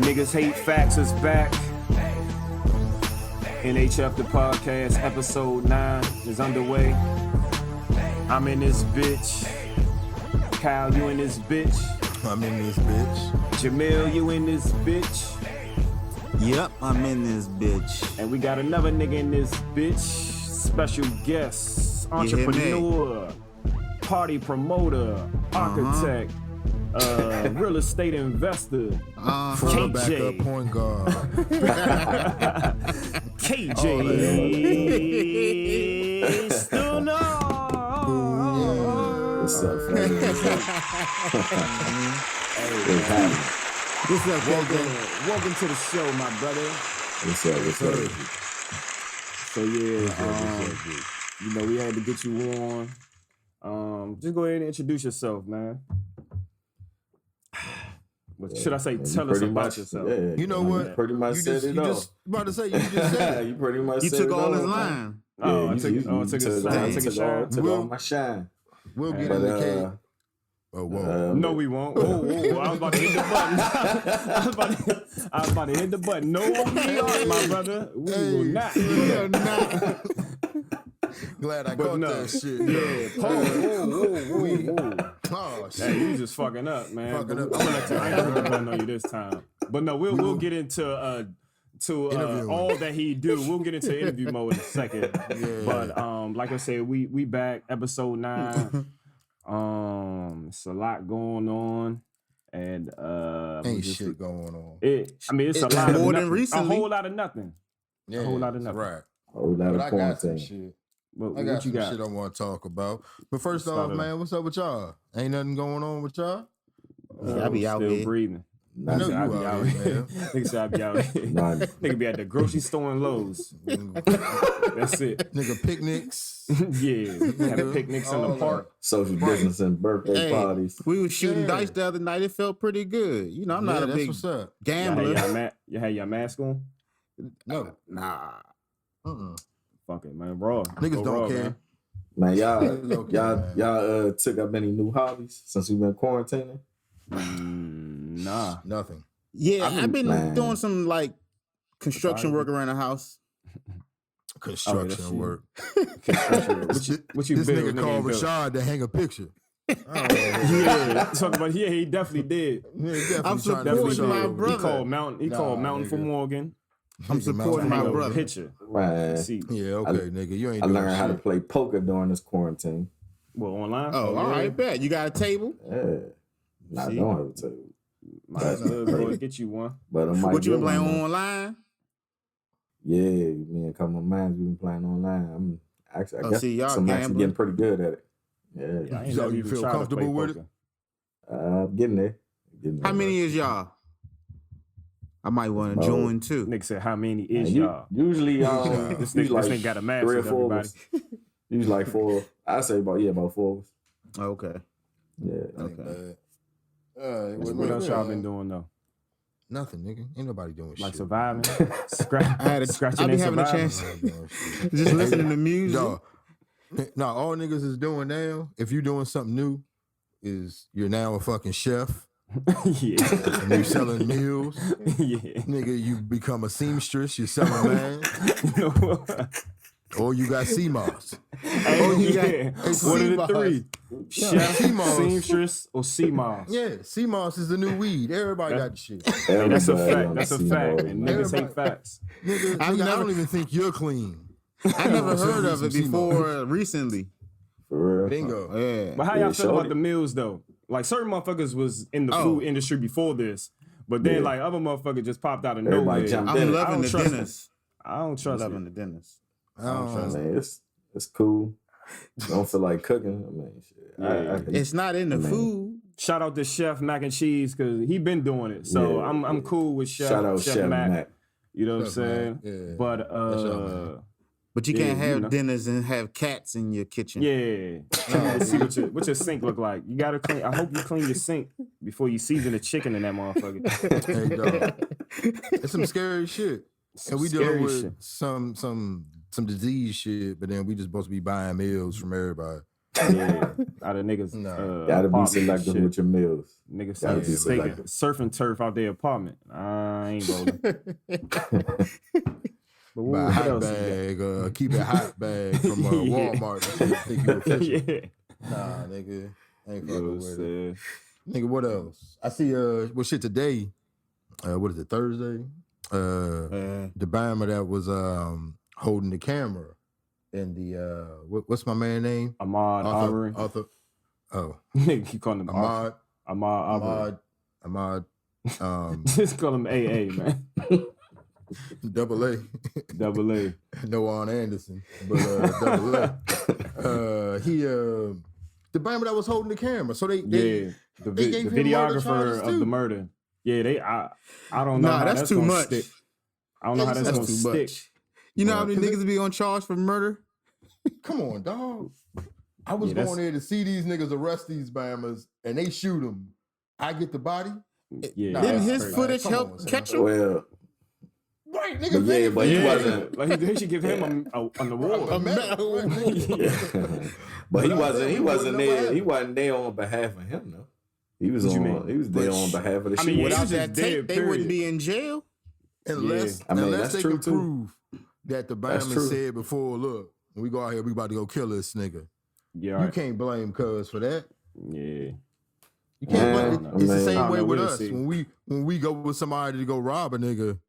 Niggas Hate Facts is back. NHF the podcast, episode 9 is underway. I'm in this bitch. Kyle, you in this bitch. I'm in this bitch. Jamil, you in this bitch. Yep, I'm in this bitch. And we got another nigga in this bitch. Special guest, entrepreneur, party promoter, architect, real estate investor, KJ. Backup point guard. KJ Stanard. What's up, fam? What's up, Welcome to the show, my brother. What's up? So yeah, you know, we had to get you on. Just go ahead and introduce yourself, man. What should I say? Tell us about yourself. Yeah, You know what? Pretty much You said just, it you all. just about to say you just said it. You pretty much You said took it all his man. line. Oh, I Yeah, took a shine. Took all my shine. We'll get But in the cake. Oh, whoa. No, we won't. Oh, I was about to hit the button. I was about to hit the button. No, we are, my brother. We will not. We are not. Glad I caught no. that shit. Yeah. Whoa. Oh, shit. Hey, you just fucking up, man. Fucking up. I'm gonna let you. I ain't gonna hit the button on you this time. But no, we'll get into all that he do. We'll get into interview mode in a second. Yeah. But like I said, we back, episode 9. It's a lot going on, and Ain't shit going on. it's a lot more of than nothing. recently. A whole lot of nothing. Yeah, A whole lot of nothing. Right. Whole lot But of I got some quarantine. shit. What I got you some got? shit I want to talk about. But first Start off, it man, what's up with y'all? Ain't nothing going on with y'all? Yeah, I be out still here. breathing. I know Not- you I be out out here, here. man. Nigga said I be out here. Nah. Nigga be at the grocery store and Lowe's. That's it. Nigga, picnics. Yeah, having picnics in the All park. Social business and birthday Hey, parties. we was shooting Yeah. dice the other night. It felt pretty good. You know, I'm not a that's big what's up. gambler. You had your mask on? No. Nah. Fuck it, man. Raw. Niggas Go don't raw, care. man. Man, It's okay, man. y'all took up any new hobbies since we've been quarantining? Nah. Nothing. Yeah, I've been man. doing some like construction work around the house. Construction shit. work. What you This build? nigga called build? Rashad to hang a picture. Yeah, talking about he definitely did. I'm trying to supporting show- my He brother. called Mountain. He called Mountain nigga. for Morgan. I'm Nigga, supporting Mountain my Dew. brother. Picture. Man, See, Yeah, okay, nigga. You ain't I doing learned how to shit. play poker during this quarantine. well, online. Oh, all right, bet. You got a table? Yeah. Nah, I See? don't have a table. Might as well go and get you one. But I might What you been get playing one, though. online? Yeah, me and a couple of mines we been playing online. I guess see, y'all I'm actually gambling. getting pretty good at it. I Yeah, ain't So never you even feel tried to comfortable play with it? poker. getting there. How many is y'all? I might want to Oh. join too. Nigga said, "How many Man, is y'all?" Usually, This nigga got a mask three or with four. of everybody. us. Usually like 4. I say about 4 of us. Okay. Yeah. Okay. What else y'all been doing though? Nothing, nigga. Ain't nobody doing Like shit. surviving, I scratching be and having a surviving. chance. Just listening to music. Dog. Now, all niggas is doing now, if you doing something new, is you're now a fucking chef Yeah, and you selling meals. yeah. Nigga, you become a seamstress, you're selling man. You know what? Or you got CMOS. Hey, you got- yeah. It's What are the CMOS. 3? Yeah, Chef, CMOS. seamstress, or CMOS? Yeah, CMOS is the new weed. Everybody got the shit. Hey, that's a Everybody fact. on That's a the fact. scene, And man. niggas hate facts. Nigga, I've nigga, I never- don't even think you're clean. I never So heard you of it some before recently. For real. Bingo. Yeah. But how Yeah, y'all feel about shorty. the meals though? Like certain motherfuckers was in the Oh. food industry before this, but then Yeah. like other motherfuckers just popped out of Everybody nowhere. jumped I'm in. I loving don't the trust dinners. I don't trust Loving it. the dinners. Oh, Man, it's cool. Don't feel like cooking. I mean, shit. Yeah. It's not in the Man. food. Shout out to Chef Mac and Cheese because he been doing it. So Yeah, I'm yeah. cool with Chef Shout out Chef Mac. Mac. You know what I'm Chef Mac, saying? yeah. But That's y'all, man. But you Yeah, can't you have know. dinners and have cats in your kitchen. yeah. See what your sink look like. You gotta clean. I hope you clean your sink before you season the chicken in that motherfucker. Hey, dog. It's some scary shit. And we dealing Scary with shit. some disease shit, but then we just supposed to be buying meals from everybody. Yeah, out of niggas. No. Gotta be apartment selective shit. with your meals. Niggas Gotta be staking selective. surf and turf out their apartment. I ain't rolling. But Buy a what hot else? bag, keep it hot bag from Yeah. Walmart. That think you official. Yeah. Nah, nigga. Ain't You fucking know what I'm with it. saying? Nigga, what else? I see what shit today. What is it, Thursday? The Bama that was holding the camera in the what's my man name? Ahmaud Arbery. Oh. Nigga keep calling him Ahmaud Arbery. Ahmaud Just call him AA, man. Double A. Double A. No on Anderson, but Double A. He the Bama that was holding the camera. So they the gave him murder charges videographer too. of the murder. Yeah, I don't know. Nah, how that's too gonna much. Stick. I don't know how that's That's gonna too stick. much. You know how many niggas be on charge for murder? Come on, dog. I was Yeah, going there to see these niggas arrest these Bammers, and they shoot them. I get the body. Yeah, Nah, Didn't that's his crazy. footage Come help on, son. catch him? Well, Right, nigga. But yeah, Vinny but he Vinny. wasn't. Like they should give him an award. A medal. Right, nigga. but he But I wasn't. said He we wasn't wouldn't know what there. He happened. wasn't there on behalf of him, though. He was What you on. mean? He was there on behalf of the I mean, shooter. yeah, Without was just that tape, dead, they wouldn't period. be in jail. Unless, I mean, unless that's they true, can too. prove that the That's Bama true. said before, look, when we go out here, we about to go kill this nigga. Yeah, You right. can't blame Cuz for that. Yeah. You can't Yeah, blame I it. It's the mean- I same don't way know, with we'll us. see. When we go with somebody to go rob a nigga,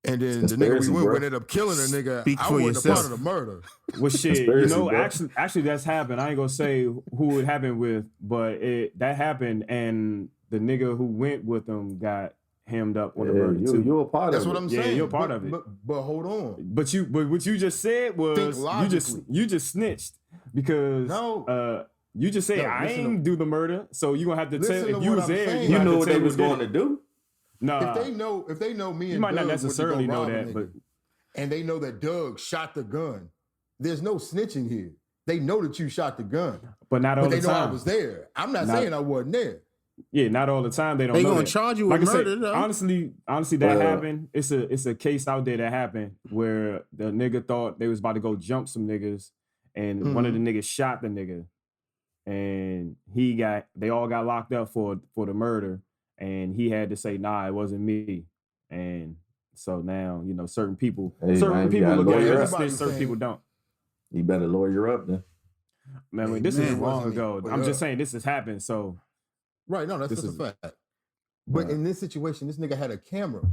and then the nigga we Conspiracy, went bro. with ended up killing a nigga, Speak I for wasn't a part yourself. of the murder. Well, shit, you Conspiracy, know, bro. actually, that's happened. I ain't gonna say who it happened with, but that happened, and the nigga who went with them got hemmed up on the murder too. You're a part That's of what it. I'm Yeah, saying. you're a part but, of it. But hold on. But what you just said was logically. you just snitched because No. you just said No, I listen ain't do the murder, so you gonna have to Listen tell to if you what was I'm there. saying. You You gonna knew have what to they tell was going to do. Nah, If they know me and you might not Doug went to go necessarily know rob a that, nigga, but and they know that Doug shot the gun, there's no snitching here. They know that you shot the gun, not all but the they know I time. was there. I'm not Not- saying I wasn't there. Yeah, not all the time. They don't They know gonna that. charge you Like with I said, murder, though. honestly, that Well- happened. It's a case out there that happened where the nigga thought they was about to go jump some niggas, and one of the niggas shot the nigga, and they all got locked up for the murder, and he had to say, nah, it wasn't me, and so now certain people Hey, man, you gotta look at it lawyer as up. a snitch, certain Everybody's people don't. You better lawyer up then. Man, Yeah, this man, is it long wasn't me, ago. but I'm just saying this has happened. So Right? No, that's This just a is- fact. But Right. in this situation, this nigga had a camera.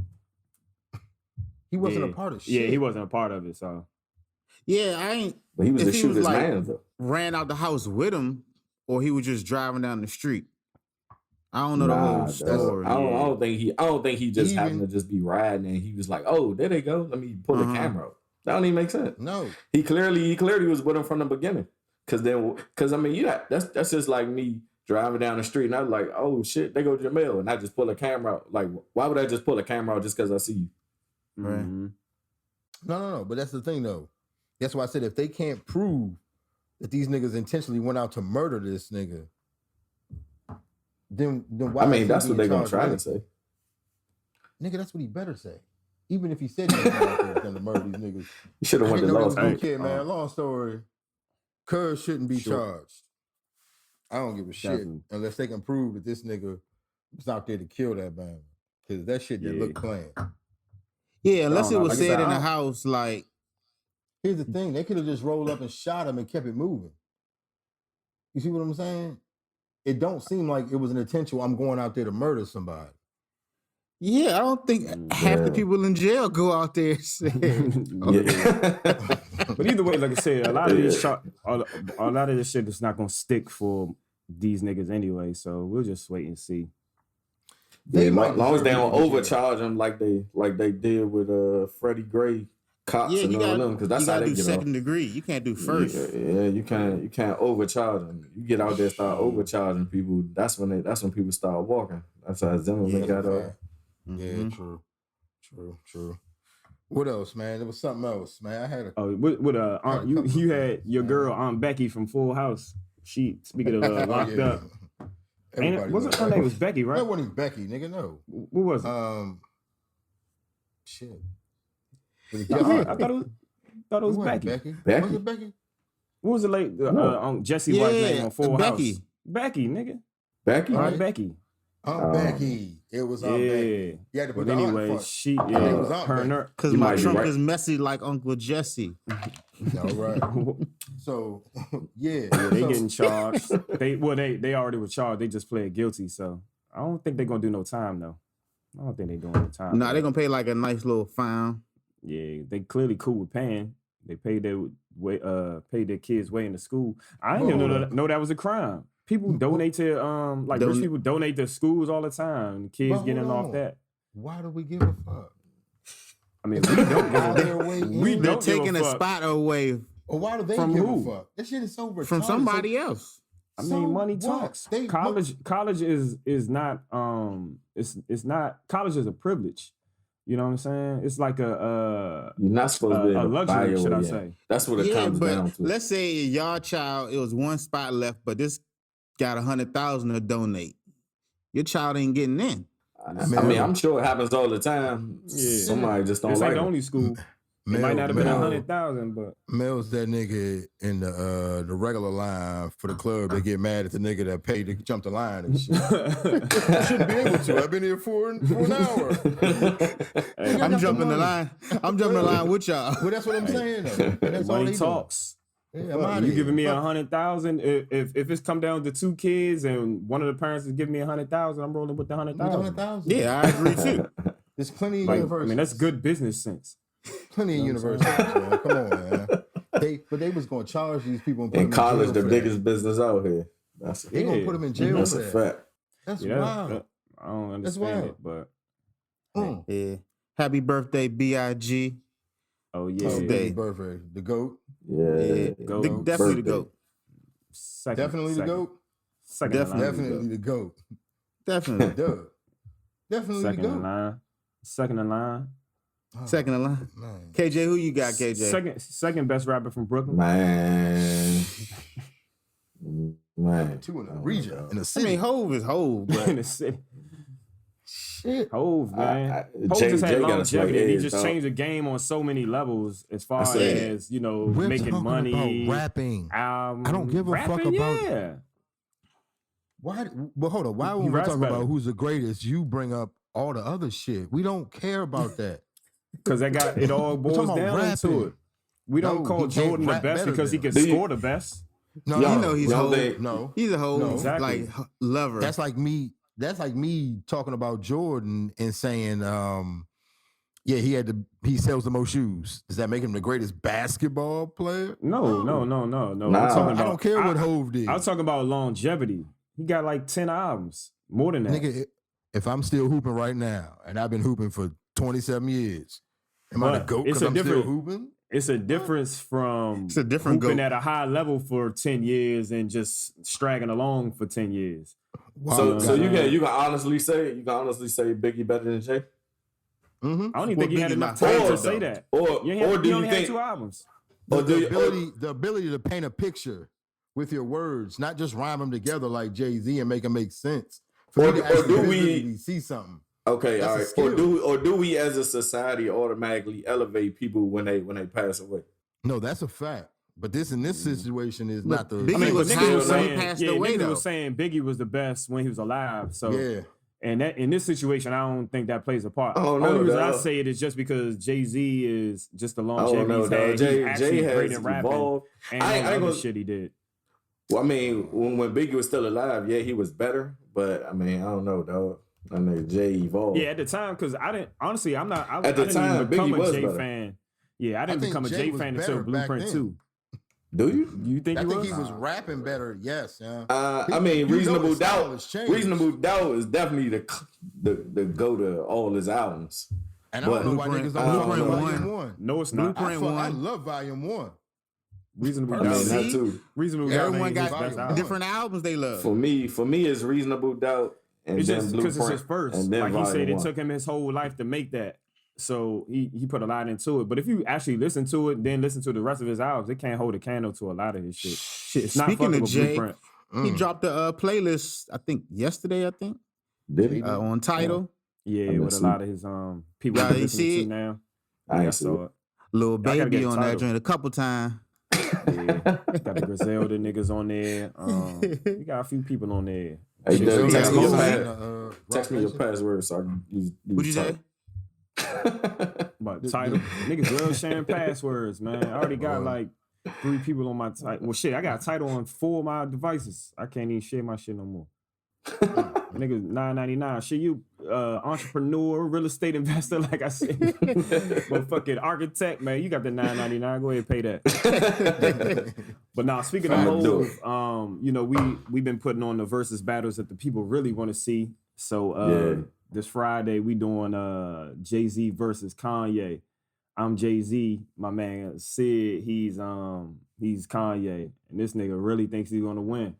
He wasn't yeah. a part of shit. Yeah, he wasn't a part of it. So Yeah, I ain't But he was If the he was shooter's like- man, though. ran out the house with him, or he was just driving down the street. I don't know the Nah, whole that's- story. I don't think he just Even- happened to just be riding and he was like, oh, there they go. Let me pull the camera up. That don't even make sense. No. He clearly was with him from the beginning. Cause I mean, that's just like me driving down the street and I was like, oh shit, they go to Jamel, and I just pull a camera out. Like, why would I just pull a camera out just because I see you? Right. mhm. No. But that's the thing, though. That's why I said if they can't prove that these niggas intentionally went out to murder this nigga, then why? I is mean, he that's what being they're gonna charged try with to it? say. Nigga, that's what he better say. Even if he said he was going to murder these niggas. You should have I went to didn't know law that was school. no kid, man. Long story. Cuz shouldn't be Sure. charged. I don't give a shit Definitely. unless they can prove that this nigga was out there to kill that man. Because that shit didn't Yeah. look planned. Yeah, unless No, it was like I said said, in I the don't- house, like, Here's the thing. They could have just rolled up and shot him and kept it moving. You see what I'm saying? It don't seem like it was an intentional, I'm going out there to murder somebody. yeah, I don't think half the Yeah. people in jail go out there and say, Yeah. But either way, like I said, a lot of these Yeah. a lot of this shit is not gonna stick for these niggas anyway. So we'll just wait and see. Yeah, might long as they deserve don't to be jailed. overcharge them like they did with Freddie Gray, Cops, yeah, and you all got them, because that's you how gotta they do get second off. degree. You can't do first. Yeah, you can't overcharge them. You get out there, start overcharging people. That's when people start walking. That's how Zimmerman got off. Yeah, Mhm. true. What else, man? There was something else, man. I had a Oh, with Had a you couple you of had things, your man. girl Aunt Becky from Full House. She speaking of locked yeah. up. Ain't it, Everybody wasn't knows her that. name was Becky, That right? wasn't even Becky, nigga. No. What was it? Shit. Was it I Jessica? thought it was It wasn't Becky. Becky. Becky? Was it Becky? What was the late Jesse wife's name on Full Becky. House? Becky, nigga. Becky? Aunt Becky. Becky. It was Aunt Becky. You had to put But the anyway, Aunt she it was Aunt her and Becky. her. Because You my might be trunk right. is messy like Uncle Jesse. All right. So yeah, They so, getting charged. They already were charged. They just pled guilty. So I don't think they're gonna do no time though. I don't think they're doing no time. Nah, they're going to pay like a nice little fine. Yeah, they clearly cool with paying. They paid their kids way into school. I didn't even know that was a crime. People donate to rich people donate to schools all the time. Kids But getting hold off on. that. Why do we give a fuck? I mean, we don't Out give their way in. we They're don't give taking a a fuck. spot away Or why do they From give who? a fuck? That shit is so retarded. from somebody else. I So mean, money what? talks. They- College is not it's not college is a privilege. You know what I'm saying? It's like You're not supposed to be a able to buy luxury, your should way I in. say? That's what it comes down but to. let's say y'all child, it was one spot left, but this got 100,000 to donate. Your child ain't getting in. I mean, I'm sure it happens all the time. Yeah. Somebody just don't This like ain't the it. only school. It might not have been 100,000, but Mel's that nigga in the regular line for the club. They get mad at the nigga that paid to jump the line and shit. I shouldn't be able to. I've been here for an hour. hey, I'm jumping the line. I'm jumping the line with y'all. Well, that's what I'm saying. Though. And that's all money they talks. do. Yeah, I'm outta You here. giving me Fuck. 100,000? If it's come down to 2 kids and one of the parents is giving me 100,000, I'm rolling with the 100,000. 100,000. Yeah, I agree too. There's plenty of Like, I universities. mean, that's good business sense. Plenty of universities, man. Come on, man. They was going to charge these people and put In them college, in the jail for biggest business out here. That's that. They going to put them in jail That's for a that. fact. That's Yeah, wild. I don't That's understand wild. it, but Mm. Yeah. Happy birthday, B.I.G. oh Oh, yeah, Day. baby birthday. The GOAT. Yeah, Go. definitely the Birthday. GOAT. Definitely the GOAT. Second in line. Definitely the GOAT. Definitely. Duh. Definitely Second the in GOAT. line. Second in line. Oh, Second in line. man. KJ, who you got, KJ? Second best rapper from Brooklyn. Man. Man. Two in the region. In the I city. mean, Hove is Hove, in but the city. Shit. Hove, man. Hove Jay- just Jay had got a slight longevity. He edge, just dog. changed the game on so many levels as far That's it. as, you know, We're making talking money. about rapping. I I don't give a fuck rapping, about- Yeah. Why? Well, hold on. Why He when we raps talk better. about who's the greatest, you bring up all the other shit? We don't care about that. Because it all We're talking boils about down rapping. to it. We don't No, call he can't Jordan the rap best better because he than can him. score the best. No, you know he's No, Hove. they- no. He's a Hove, No. Exactly. like lover. That's like me. That's like me talking about Jordan and saying, yeah, he sells the most shoes. Does that make him the greatest basketball player? No. Nah. I'm talking about, I don't care what Hove did. I was talking about longevity. He got like 10 albums. More than that. Nigga, if I'm still hooping right now, and I've been hooping for 27 years, am I the But GOAT it's because a I'm still different- hooping? It's a difference from It's a different hooping GOAT. at a high level for 10 years and just straggling along for 10 years. Wow. So you God. can honestly say Biggie better than Jay? Mhm. I don't even Well, think he had Biggie enough not time favorite, to say though. that. Or do he you only had think 2 albums. or do you, the ability to paint a picture with your words, not just rhyme them together like Jay-Z and make them make sense. For Or- me to or actually do we- visibly see something. okay, That's all a right. skill. Or do we as a society automatically elevate people when they pass away? No, that's a fact. But this in this situation is not the. Biggie I mean, was but high niggas was when he saying, passed away, niggas though. was saying Biggie was the best when he was alive. So, yeah. and that in this situation, I don't think that plays a part. Oh, The no, only reason I dog. say it is just because Jay-Z is just the I don't longevity know. he's Dog. had. He's Jay actually great has at rapping evolved. and I all ain't the other gonna- shit he did. Well, I mean, when Biggie was still alive, yeah, he was better. But I mean, I don't know, dog. I know Jay evolved. Yeah, at the time, because I didn't honestly, I'm not. I, At the I didn't time, even become Biggie a was Jay better. fan. Yeah, I didn't think become a Jay Jay was fan better until back Blueprint then. 2. Do you? You think I he think was? he was rapping better. Yes. Yeah. I mean, You know Reasonable the style Doubt. has changed. Reasonable Doubt is definitely the go to all his albums. And I don't know why Blueprint- niggas don't fuck with Blueprint Volume one. 1. No, it's not. Blueprint I one. love Volume 1. Reasonable I mean, Doubt. See? that too. Reasonable Yeah, Doubt. Everyone ain't his got best album. different albums they love. For me, it's Reasonable Doubt and It's then just because Blueprint. it's his first. And then Like he said, Volume it 1. took him his whole life to make that. So he put a lot into it. But if you actually listen to it, then listen to the rest of his albums, it can't hold a candle to a lot of his shit. Shit, it's not Speaking fucking of with Jay, Blueprint. he dropped a playlist, I think yesterday, Did he? on Tidal. Yeah, I with a see. lot of his people Yeah, he's you listening see to it? now. I Yeah, I ain't see saw it. it. Little gotta Baby get on that Tidal. joint a couple times. Yeah, got the Griselda niggas on there. We got a few people on there. Hey, Shit, Doug, so- text me your Yeah. text me your password so I can use What'd you say? But title, niggas love sharing passwords, man. I already got like 3 people on my title. Well, shit, I got a title on 4 of my devices. I can't even share my shit no more. Niggas $9.99. Shit, you entrepreneur, real estate investor, like I said, motherfucking architect, man. You got the $9.99. Go ahead and pay that. But now, speaking of Hov, you know, we've been putting on the versus battles that the people really want to see. So this Friday we doing Jay-Z versus Kanye. I'm Jay-Z, my man Sid, he's Kanye, and this nigga really thinks he's gonna win.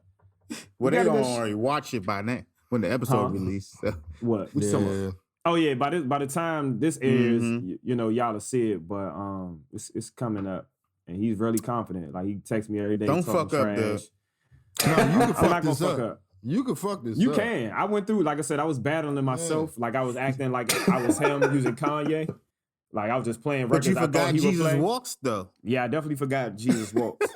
Well, they gonna already watch it by now when the episode released. So. What? What you talking about? Oh yeah, by the time this airs, you know, y'all will see it, but it's coming up, and he's really confident. Like he texts me every day. Don't fuck up trash. No, you can I'm fuck not gonna this fuck up. up. You can fuck this You up. can. I went through, like I said, I was battling myself. Like I was acting like I was him using Kanye. Like I was just playing records. But you I forgot thought he would Jesus play. Walks though. Yeah, I definitely forgot Jesus Walks.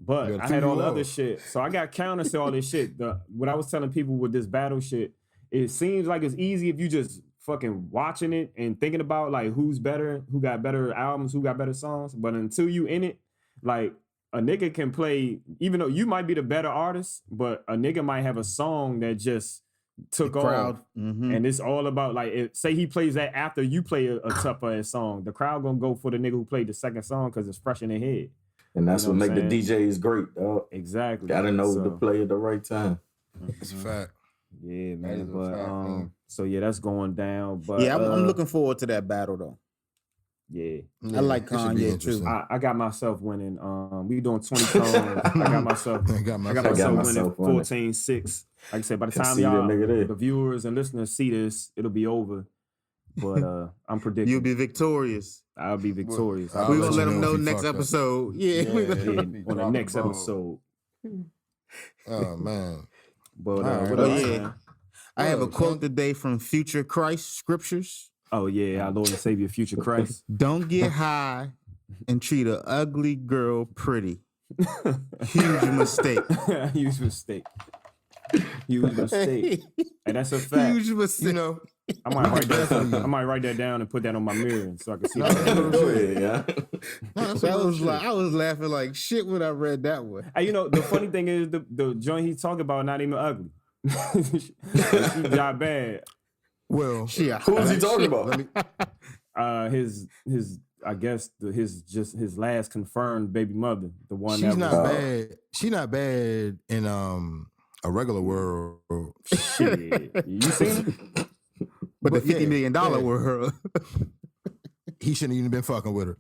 But I had all the other shit. So I got counters to all this shit. What I was telling people with this battle shit, it seems like it's easy if you just fucking watching it and thinking about like who's better, who got better albums, who got better songs. But until you in it, like a nigga can play, even though you might be the better artist, but a nigga might have a song that just took off. And it's all about like, say he plays that after you play a tougher ass song, the crowd gonna go for the nigga who played the second song because it's fresh in their head. And that's You know what make the DJs great, dog. Exactly. Gotta know to play at the right time. It's a fact. Yeah, That man. is a But fact, man. so yeah, that's going down. But Yeah, I'm looking forward to that battle though. yeah. I like it should be Kanye too. interesting. I got myself winning. We doing 20 songs. I got myself winning 14-6. Like I said, by the time y'all, the viewers and listeners see this, it'll be over. But I'm predicting You'll be victorious. I'll be victorious. I'll We let gonna you let them know know if he next fucked up. episode. Yeah, Yeah, we yeah. gonna- on the next episode. Oh man. But Alright, what well, else, yeah. man? I have a Son. quote today from Future Christ Scriptures. Oh yeah, our Lord and Savior, future Christ. Don't get high and treat an ugly girl pretty. Huge mistake. Huge mistake. Huge mistake. And that's a fact. Huge mistake. You know, I might write that down and put that on my mirror so I can see that. Go ahead, yeah. That was like I was laughing like shit when I read that one. Hey, you know, the funny thing is the joint he's talking about not even ugly. She got bad. well, Who is he talking about? His I guess his last confirmed baby mother, the one she's that not was, bad. She's not bad in a regular world. shit. You seen it? But the But yeah, $50 million yeah. world. He shouldn't even been fucking with her.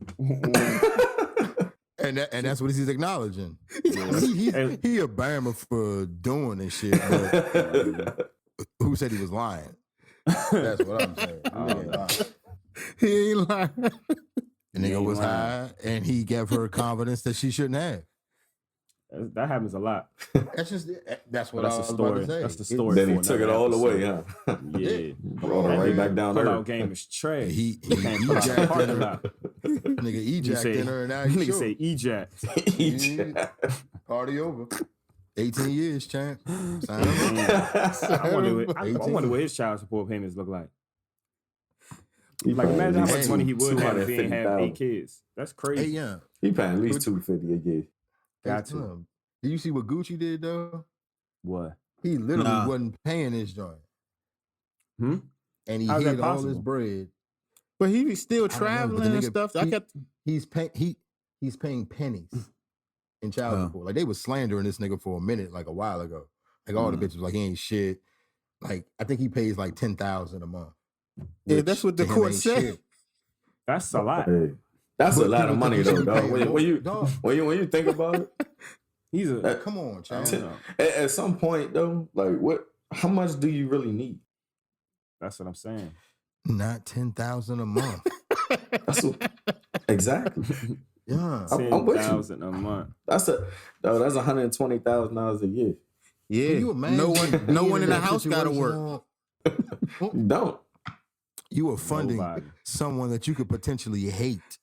And that's what he's acknowledging. He a Bama for doing this shit. But who said he was lying? That's what I'm saying. He ain't lying. He ain't lying. The nigga was high, and he gave her confidence that she shouldn't have. That happens a lot. That's what That's I the was story. about to say. That's the story. Then he for took it another all the way, episode. huh? Yeah. Brought her right back down Pull there. out game is trash. He Can't pull out the ejacked in parking her. lot. Nigga ejacked in her, and now he Nigga sure. say eject. Party over. 18 years, champ. Sign him up. I wonder what his child support payments look like. Like, imagine how much money he would have if he didn't have 8 kids. That's crazy. Hey, yeah. He paying at least $250 a year. Got to. Did you see what Gucci did though? What? He literally Nah. wasn't paying his joint, Hmm? and he How's that hid all his possible? bread. But he be still I don't know, but traveling the and nigga- stuff. I kept He's paying pennies in child support. Like they was slandering this nigga for a minute, like a while ago. Like all the bitches was like he ain't shit. Like I think he pays like $10,000 a month. Yeah, which that's what the to him court ain't said. shit. That's a lot. Hey, that's But a lot of people money think though, he should dog. pay When more. you think about it, He's a. Come on, I child. don't know. at some point though, like what? How much do you really need? That's what I'm saying. Not $10,000 a month. That's what, exactly. Yeah. I'm with you. $10,000 a month. That's $120,000 a year. Yeah. Can you imagine No being one in the that house gotta situation? work. You don't. You are funding Nobody. someone that you could potentially hate.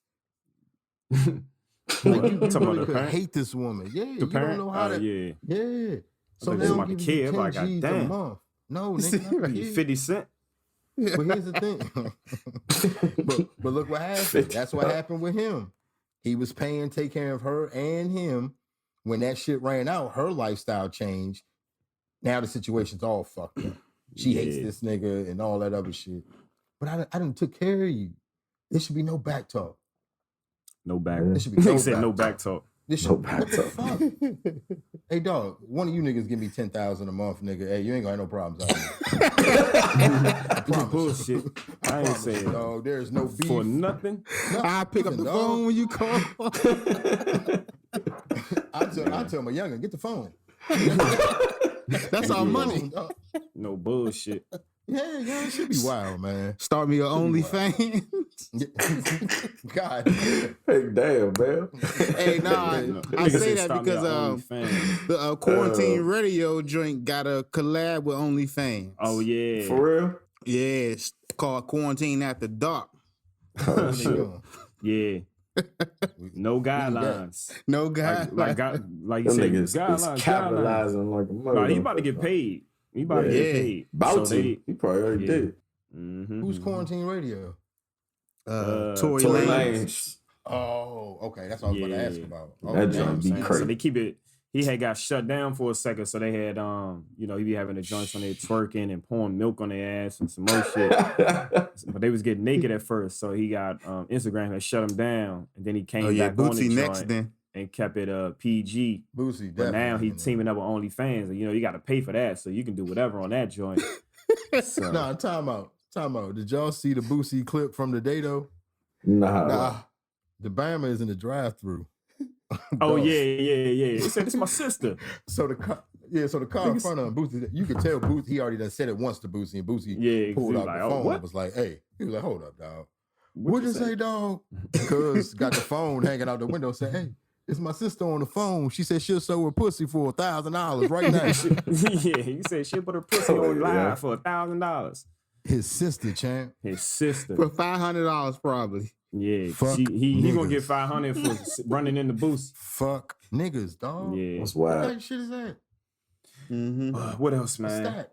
Like you Talking about really the could parent? hate this woman. Yeah, The you don't parent? know how to. Yeah. Yeah. So thought they you don't about the give you kid. 10 Like, G's a goddamn. month. No, nigga, not the kid. 50 Cent. But here's the thing. but look what happened. That's what happened with him. He was paying, take care of her and him. When that shit ran out, her lifestyle changed. Now the situation's all fucked up. She hates this nigga and all that other shit. But I done took care of you. There should be no back talk. No back. There should be He no said back no talk. back talk. This No shit, back what the talk. fuck? Hey dog, one of you niggas give me 10,000 a month, nigga. Hey, you ain't gonna have no problems out here. I promise. Bullshit. I ain't Promise, saying dog. There's no beef. for nothing. I pick up the dog. phone when you call. I tell my youngin, get the phone. That's our money. Dog. No bullshit. Yeah, it should be wild, man. Start me an OnlyFans. God. Hey, damn, man. Hey, nah, I Nigga say said that stop me because at OnlyFans. the quarantine radio joint got a collab with OnlyFans. Oh yeah. For real? Yeah, it's called Quarantine After Dark. Oh, shit. Yeah. No guidelines. No guy. Like you Them said, niggas is guidelines. capitalizing like a mother. Nah, he about to get paid. He about to get paid. About So to. He probably already did. Who's quarantine radio? Tory Tory Lanez. Lanez. Oh, okay. That's what I was about to ask about. Oh, That damn, joint be son. crazy. So they keep it. He had got shut down for a second, so they had he be having the joints on there twerking and pouring milk on their ass and some more shit. But they was getting naked at first, so he got Instagram had shut him down, and then he came back on the Bootsy joint next then. and kept it PG. Boosie, But now he definitely. teaming up with OnlyFans, and you got to pay for that, so you can do whatever on that joint. So, Nah, time out. Did y'all see the Boosie clip from the day though? Nah. The Bama is in the drive-through. oh Dog. yeah. He said, "This is my sister." So the car in front of him, Boosie, you could tell Boosie, he already done said it once to Boosie, and Boosie pulled out the phone and was like, hey, he was like, hold up, dog. What'd you say, dog? Cuz got the phone hanging out the window, said, hey, it's my sister on the phone. She said she'll sell her pussy for $1,000 right now. Yeah, he said she put her pussy on live for $1,000. His sister, champ. His sister. For $500 probably. Yeah, Fuck he gonna get niggas. $500 for running in the booth. Fuck niggas, dog. Yeah. That's What wild. kind of shit is that? What else, What's man? that?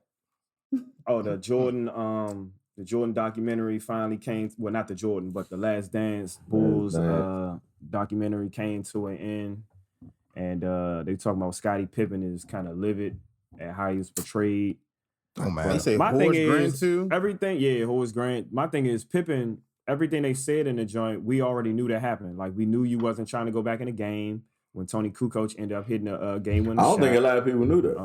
Oh, the Jordan documentary finally came. Well, not the Jordan, but the Last Dance Bulls documentary came to an end, and they talking about Scottie Pippen is kind of livid at how he was portrayed. Oh man. They say My thing Horace Grant is too. everything. Yeah, Horace Grant. My thing is Pippen. Everything they said in the joint, we already knew that happened. Like we knew you wasn't trying to go back in the game when Tony Kukoc ended up hitting a game winner. I don't think a lot of people knew that.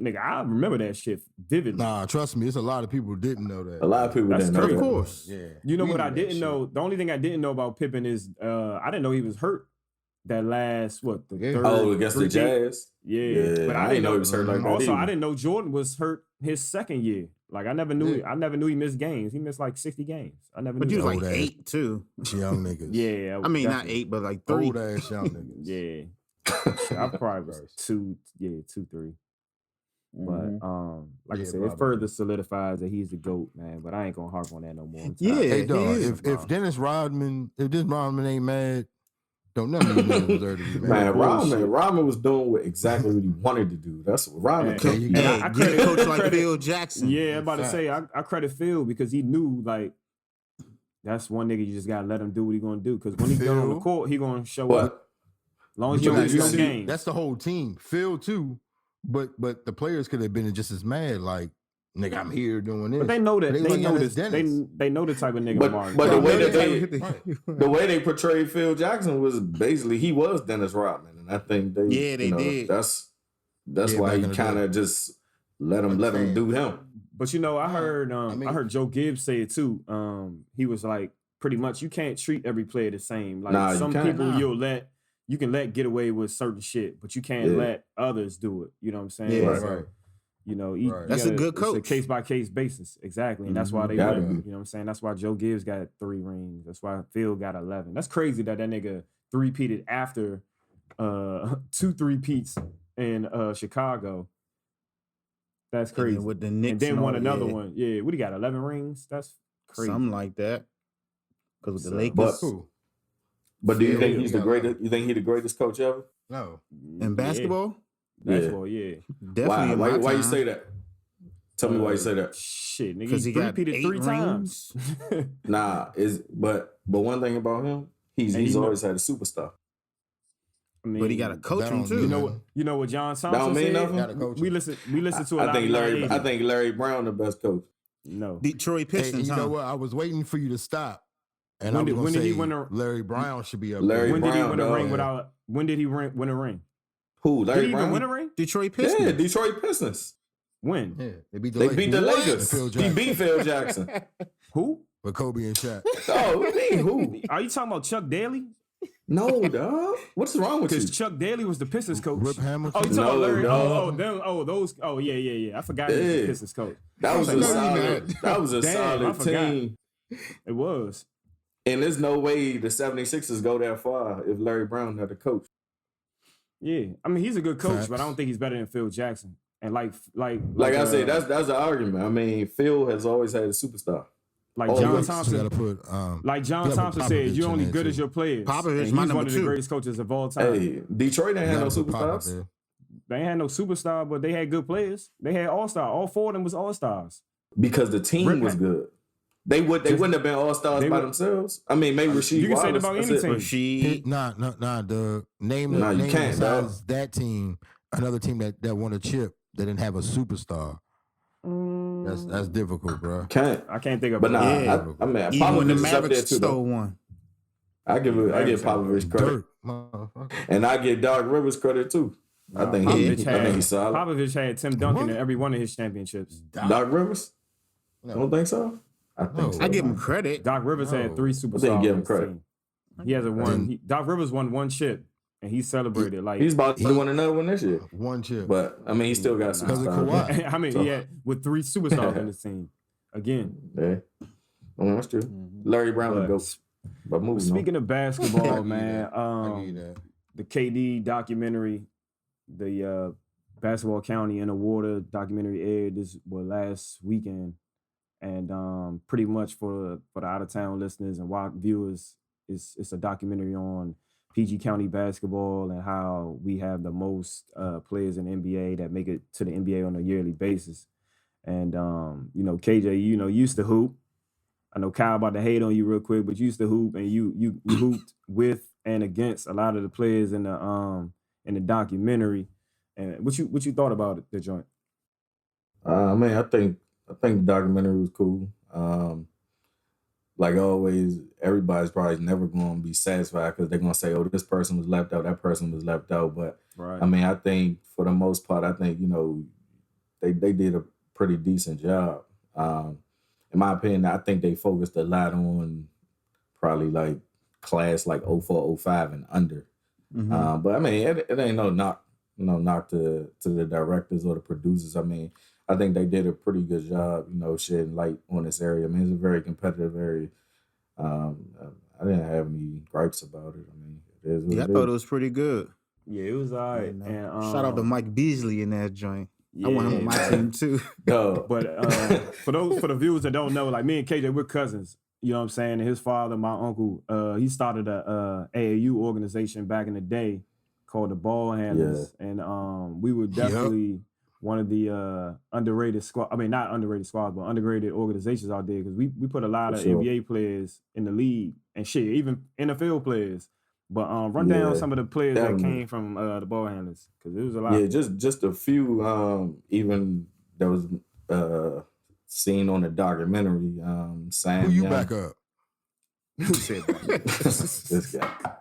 Nigga, I remember that shit vividly. Nah, trust me, it's a lot of people who didn't know that. A lot of people That's didn't know crazy. that. Of course. Yeah. You know We what knew I that didn't shit. know? The only thing I didn't know about Pippen is I didn't know he was hurt. That last Yeah. third. Oh, against the 3-game? Jazz? Yeah, but I didn't know he was hurt like that. Also, either. I didn't know Jordan was hurt his second year. Like I never knew. Yeah. I never knew he missed games. He missed like 60 games. I never But knew. you was that. like Old ass. 8 too. Young niggas. Yeah, I mean, not definitely. 8, but like 3. Old ass young niggas. Yeah, I probably was 2, 3. But like I Yeah, said, probably. it further solidifies that he's the GOAT, man. But I ain't gonna harp on that no more. I'm Yeah. tired. Hey, dog, he is, if Dennis Rodman ain't mad, don't none of you niggas deserve to be mad. Man, bullshit. Rodman was doing exactly what he wanted to do. That's what Rodman. Yeah. you And go. I Get credit a coach like credit- Phil Jackson. Yeah, I'm about to Facts. say I credit Phil because he knew like that's one nigga you just gotta let him do what he gonna do. Because when he get on the Phil? court, he gonna show up. What? As long as You you know, lose you no see- game. That's the whole team. Phil too, but the players could have been just as mad. Like, nigga, I'm here doing this. But they know that They they like, know yeah, this. that's Dennis. They know the type of nigga But Mark. the way that Right. the way they portrayed Phil Jackson was basically he was Dennis Rodman, and I think they they did. That's Yeah, why back he in the kind day. of just let him do him. But you know, I heard I mean- I heard Joe Gibbs say it too. He was like, pretty much, you can't treat every player the same. Like Nah, you some can't. people Nah. you can let get away with certain shit, but you can't Yeah. let others do it. You know what I'm saying? Yeah. So, Right. you know, Right. That's a good It's coach. a case by case basis, exactly, and that's why they Gotta win. be. You know what I'm saying? That's why Joe Gibbs got 3 rings. That's why Phil got 11. That's crazy that nigga 3-peated after 2 3-peats in Chicago. That's And crazy. then with the Knicks And then all won another yeah. one. Yeah, what he got? 11 rings. That's crazy. Something like that. Because with the So, Lakers, but- Cool. But do you think Phil, he's the greatest? You think he's the greatest coach ever? No. In basketball? Basketball, yeah. Definitely. Why you say that? Tell me why you say that. Shit, nigga, Because he got repeated 8 three times. Nah, but one thing about him, he's always had a superstar. I mean, But he got to coach him too. You know what John That don't Thompson mean said? nothing. We listen to a lot. I think Larry Brown the best coach. No. Detroit Pistons. You know what? I was waiting for you to stop. And When I was going to say did he win a- Larry Brown should be up Larry there. When did he win a Brown, ring dog. without? When did he win a ring? Who? Did Larry he even Brown? win a ring? Detroit Pistons. Yeah, Detroit Pistons. When? Yeah, they beat the They Lakers. beat the And Lakers. Phil He Jackson. beat Phil Jackson. Who? With Kobe and Shaq. Oh, what do you mean who? Are you talking about Chuck Daly? No, dog. What's wrong with you? Because Chuck Daly was the Pistons coach. Rip Hamilton. Oh, you talking No, about Larry? dog. Those. Oh, yeah. I forgot he was the Yeah. Pistons coach. That was a No, you're solid. not. That was a Damn, I solid forgot. team. It was. And there's no way the 76ers go that far if Larry Brown had the coach. Yeah, I mean he's a good coach, Facts. but I don't think he's better than Phil Jackson. And like I said, that's an argument. I mean, Phil has always had a superstar. like Oh, John yeah. Thompson. Got to put. Like John gotta put Thompson said, Popovich you're in only there, good too. as your players. Popovich, And he's my one number of the 2. greatest coaches of all time. Hey, Detroit ain't had no superstars. There. They ain't had no superstar, but they had good players. They had all-star. All 4 of them was all-stars. Because the team Rip was Ha- good. They wouldn't have been all stars they by would- themselves. I mean, maybe Rasheed You can say it Wallace, about that's any it. team. Rasheed. Nah. The name Nah, you name can't, dog. besides that team, another team that won a chip that didn't have a superstar. That's difficult, bro. Can't. I can't think of But nah, Yeah. I mean, Even when the Popovich is up there Mavericks too. Though. stole one. I give Popovich credit, Dirt, motherfucker. and I give Doc Rivers credit too. I think he's solid. Popovich had Tim Duncan in every one of his championships. Doc Rivers? No. I don't think so. I think No. so. I give him credit. Doc Rivers had No. 3 I think superstars. give him on his credit. team. He hasn't won. Doc Rivers won 1 chip, and he celebrated like. He's about to win another one this year. One chip. But I mean, he still got some Because of stars. Kawhi. I mean, So- he had with 3 superstars on his team. Again, Yeah, well, that's true. Larry Brown would But- go. But moving speaking of I basketball, give you man, that. I give you that. the KD documentary, the Basketball County in the Water documentary aired last weekend, and pretty much for the out of town listeners and viewers, it's a documentary on PG County basketball and how we have the most players in the NBA that make it to the NBA on a yearly basis. And KJ, you used to hoop. I know Kyle about to hate on you real quick, but you used to hoop and you hooped with and against a lot of the players in the documentary. And what you thought about the joint? I mean, I think the documentary was cool. Like always, everybody's probably never going to be satisfied because they're going to say, "Oh, this person was left out, that person was left out." But Right. I mean, I think for the most part, I think they did a pretty decent job. In my opinion, I think they focused a lot on probably like class like 04, 05 and under. But I mean, it ain't no knock to the directors or the producers. I mean, I think they did a pretty good job, shedding light on this area. I mean, it's a very competitive area. I didn't have any gripes about it. I mean, it is what Yeah, I it thought is. it was pretty good. Yeah, it was all right. You know. And, Shout out to Mike Beasley in that joint. Yeah, I want him on my team too. Dog. But for the viewers that don't know, like me and KJ, we're cousins. You know what I'm saying? And his father, my uncle, he started a AAU organization back in the day called the Ball Handlers, and we were definitely one of the underrated squad. I mean, not underrated squads, but underrated organizations out there because we put a lot For of sure. NBA players in the league and shit, even NFL players. But run down Yeah, some of the players definitely. that came from the Ball Handlers because it was a lot. Yeah, just a few. Even that was seen on the documentary. Sam Who you Young. back up? Who said that? This guy.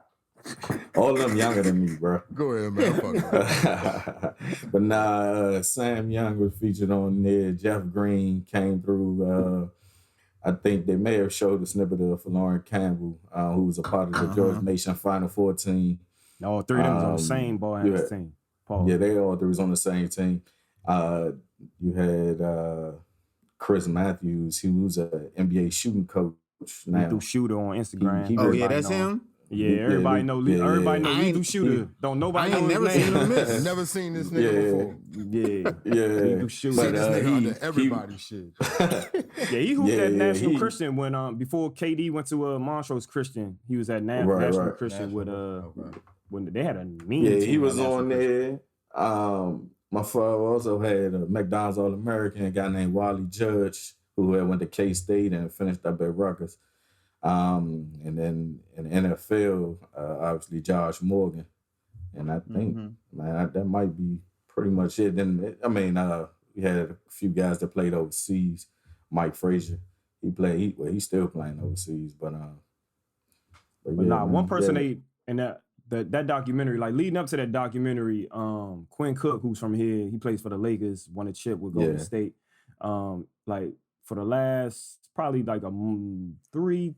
All of them younger than me, bro. Go ahead, man. Fuck it. But nah, Sam Young was featured on there. Jeff Green came through. I think they may have showed a snippet of Lauren Campbell, who was a part of the George Mason Final Four team. All 3 of them was on the same Ball Handlers team. Paul. Yeah, they all three was on the same team. You had Chris Matthews, who was an NBA shooting coach. He Now threw Shooter on Instagram. He Oh really yeah, Everybody that's know him. everybody know. Everybody know lethal shooter. Don't nobody know never his name. seen him miss. Never seen this nigga before. Lethal shooter. See this nigga under everybody's shit. He hooped at National Christian when before KD went to Montrose Christian. He was at National Christian with when they had a mean. Yeah, he was on there. My father also had a McDonald's All-American, a guy named Wally Judge, who had went to K-State and finished up at Rutgers. And then in the NFL, obviously Josh Morgan. And I think, man, that might be pretty much it. Then, we had a few guys that played overseas. Mike Frazier, he's still playing overseas, but one person that documentary, like leading up to that documentary, Quinn Cook, who's from here, he plays for the Lakers, won a chip with Golden State. Like for the last probably like 2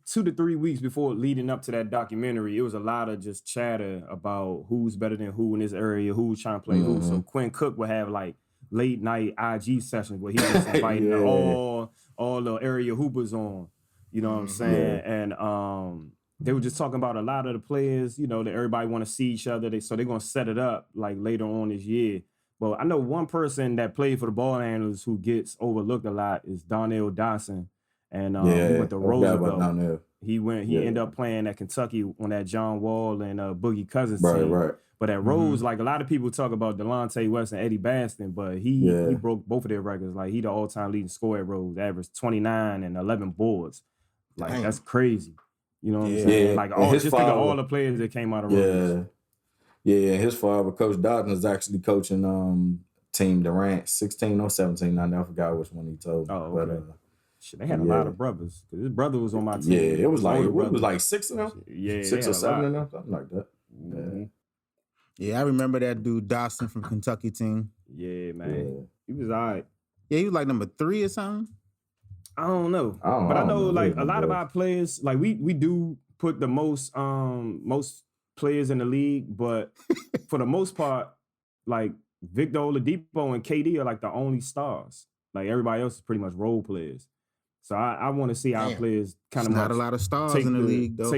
to 3 weeks before leading up to that documentary, it was a lot of just chatter about who's better than who in this area, who's trying to play who. So Quinn Cook would have like late night IG sessions where he was inviting all the area hoopers on. You know what I'm saying? And they were just talking about a lot of the players, you know, that everybody want to see each other. So they're going to set it up like later on this year. Well, I know one person that played for the ball handlers who gets overlooked a lot is Donnell Dawson. And he went to Roosevelt. He ended up playing at Kentucky on that John Wall and Boogie Cousins team. Right. But at Rose, like a lot of people talk about Delonte West and Eddie Baston, but he broke both of their records. Like he the all-time leading scorer at Rose, averaged 29 and 11 boards. Like that's crazy. You know what I'm saying? Like think of all the players that came out of Rose. Yeah, his father, Coach Dodson, is actually coaching Team Durant 16 or 17. I never forgot which one he told me. Oh, okay. Shit, they had a lot of brothers. His brother was on my team. Yeah, it was like 6 of them. Yeah, 6 or 7 of them, something like that. Yeah, I remember that dude Dawson from Kentucky team. Yeah, man, he was all right. Yeah, he was like number 3 or something. I don't know, but I know like a lot of our players, like we do put the most players in the league, but for the most part, like Victor Oladipo and KD are like the only stars. Like everybody else is pretty much role players. So I want to see our players kind of not a lot of stars in the league though.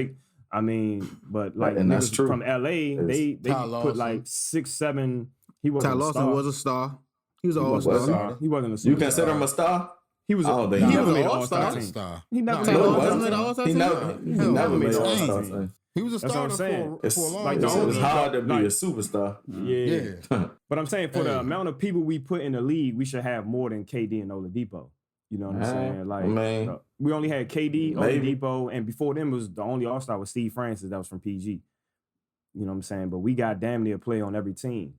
But like and that's true. From LA, they put like 6, 7. He wasn't Ty Lawson was a star. He was an all-star. He wasn't a superstar. You consider him a star? He was. He never made an all-star team. He never made an all-star team. He never made an all-star team. He was a starter for a long time. It's hard to be a superstar. Yeah. But I'm saying for the amount of people we put in the league, we should have more than KD and Oladipo. You know what I'm saying? Like we only had KD, Oladipo, and before them was the only all-star was Steve Francis that was from PG. You know what I'm saying? But we got damn near play on every team.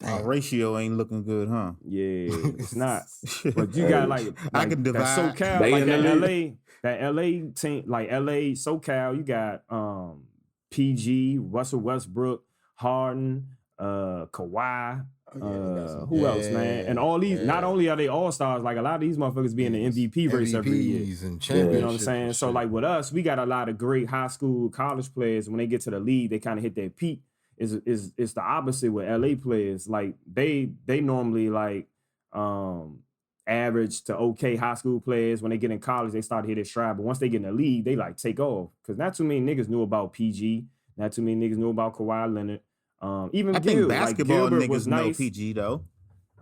Our ratio ain't looking good, huh? Yeah, it's not. But you got like I can divide. That SoCal, like that LA team, like LA, SoCal, you got PG, Russell Westbrook, Harden, Kawhi, who else, man? And all these, not only are they all-stars, like a lot of these motherfuckers be in the MVP race every year. And you know what I'm saying? So like with us, we got a lot of great high school, college players. When they get to the league, they kind of hit their peak. Is the opposite with LA players. Like they normally like average to okay high school players. When they get in college, they start to hit their stride. But once they get in the league, they like take off. Because not too many niggas knew about PG. Not too many niggas knew about Kawhi Leonard. Even I think basketball niggas was know nice. PG though.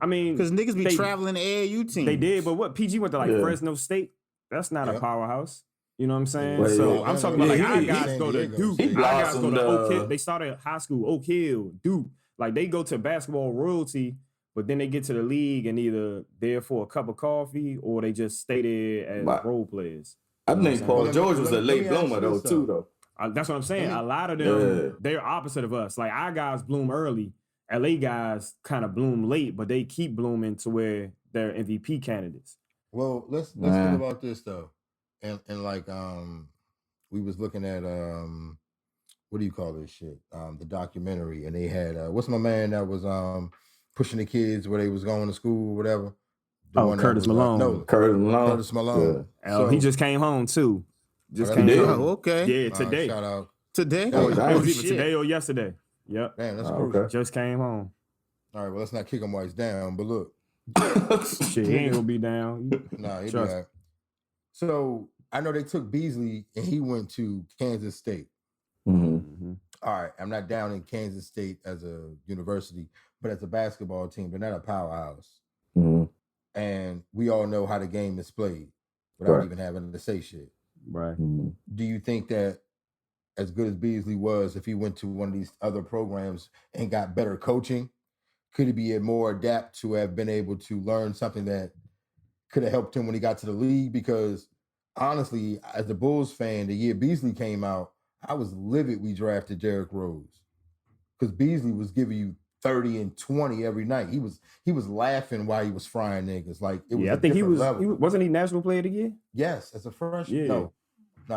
I mean, because niggas be traveling the AAU team. They did, but what PG went to like Fresno State? That's not a powerhouse. You know what I'm saying? Well, so I'm talking about like our guys go to Duke. Our guys go to Oak Hill. They started high school, Oak Hill, Duke. Like they go to basketball royalty, but then they get to the league and either there for a cup of coffee or they just stay there as role players. I think Paul George was a late bloomer though, too, though. That's what I'm saying. A lot of them, they're opposite of us. Like our guys bloom early. LA guys kind of bloom late, but they keep blooming to where they're MVP candidates. Well, let's think about this though. And like we was looking at what do you call this shit? The documentary, and they had what's my man that was pushing the kids where they was going to school or whatever. Curtis Malone. Curtis Malone. Yeah. So, he just came home too. Just came home. Okay. Yeah, today. Shout out. Today? It was either today or yesterday. Yep. Damn, that's cool. Just came home. All right, well, let's not kick him while he's down, but look. Shit, he ain't gonna be down. Nah, he'll be all right. So I know they took Beasley and he went to Kansas State. Mm-hmm. All right, I'm not down in Kansas State as a university, but as a basketball team, they're not a powerhouse. Mhm. And we all know how the game is played without Right. even having to say shit. Right. Mhm. Do you think that as good as Beasley was, if he went to one of these other programs and got better coaching, could he be more adept to have been able to learn something that could have helped him when he got to the league? Because honestly, as a Bulls fan, the year Beasley came out, I was livid we drafted Derrick Rose because Beasley was giving you 30 and 20 every night. He was laughing while he was frying niggas. Like it was I think he was. level. Wasn't he National Player of the Year? Yes, as a freshman. Yeah. No,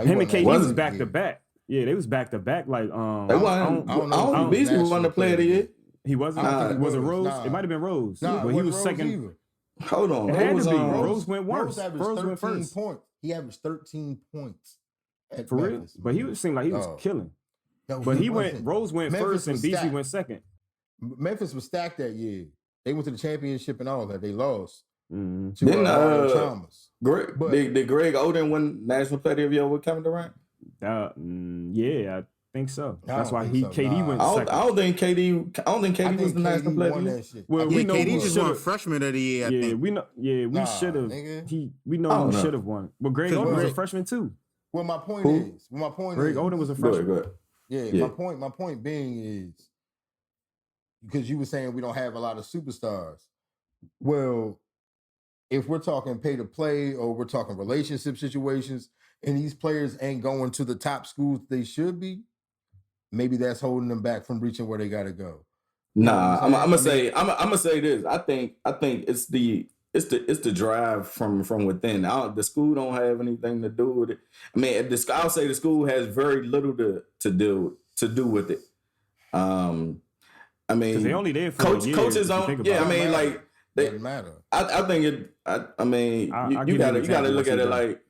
Him and KD was Wasn't back to back. Yeah, they was back to back. Like They wasn't. I don't know if he was Beasley national wasn't the player of the year. he wasn't. I don't think Was it he was. Rose? Nah. It might have been Rose. Nah, but it he was wasn't Rose second. either. Hold on. It Who had was to be. on? Rose went worse. Rose averaged Rose went 13 first. points. He averaged 13 points. At For real? Memphis. But he seemed like he was No. killing. No, But he wasn't. went. Rose went Memphis first and was Beasley stacked. went second. Memphis was stacked that year. They went to the championship and all that. They lost Mhm. to Didn't, Mario Chalmers. But did Greg Oden win National Player of the Year with Kevin Durant? Yeah, I think so. I That's don't why think so, KD nah. went I second. don't think KD was the National Player of the won Year. that shit. Well, Yeah, we know KD who just won should've- freshman of the year, I Yeah, think. we know. Yeah, we Nah, should have. nigga. We know I don't who know. should have won. But Greg 'Cause Oden was a Greg- freshman too. Well, my point Who? is, Greg Oden was a freshman. Go ahead. yeah, Yeah. my point being is because you were saying we don't have a lot of superstars. Well, if we're talking pay to play or we're talking relationship situations, and these players ain't going to the top schools they should be, maybe that's holding them back from reaching where they got to go. Nah, You know I'm what gonna I'm say this. I think it's the drive from within. The school don't have anything to do with it. I mean, I'll say the school has very little to do with it. I mean, Because they only there for a year, coaches if you don't. think Yeah, about I it. mean, like Doesn't matter. I think it. I mean, I'll you give you an gotta example look once at you're it done. like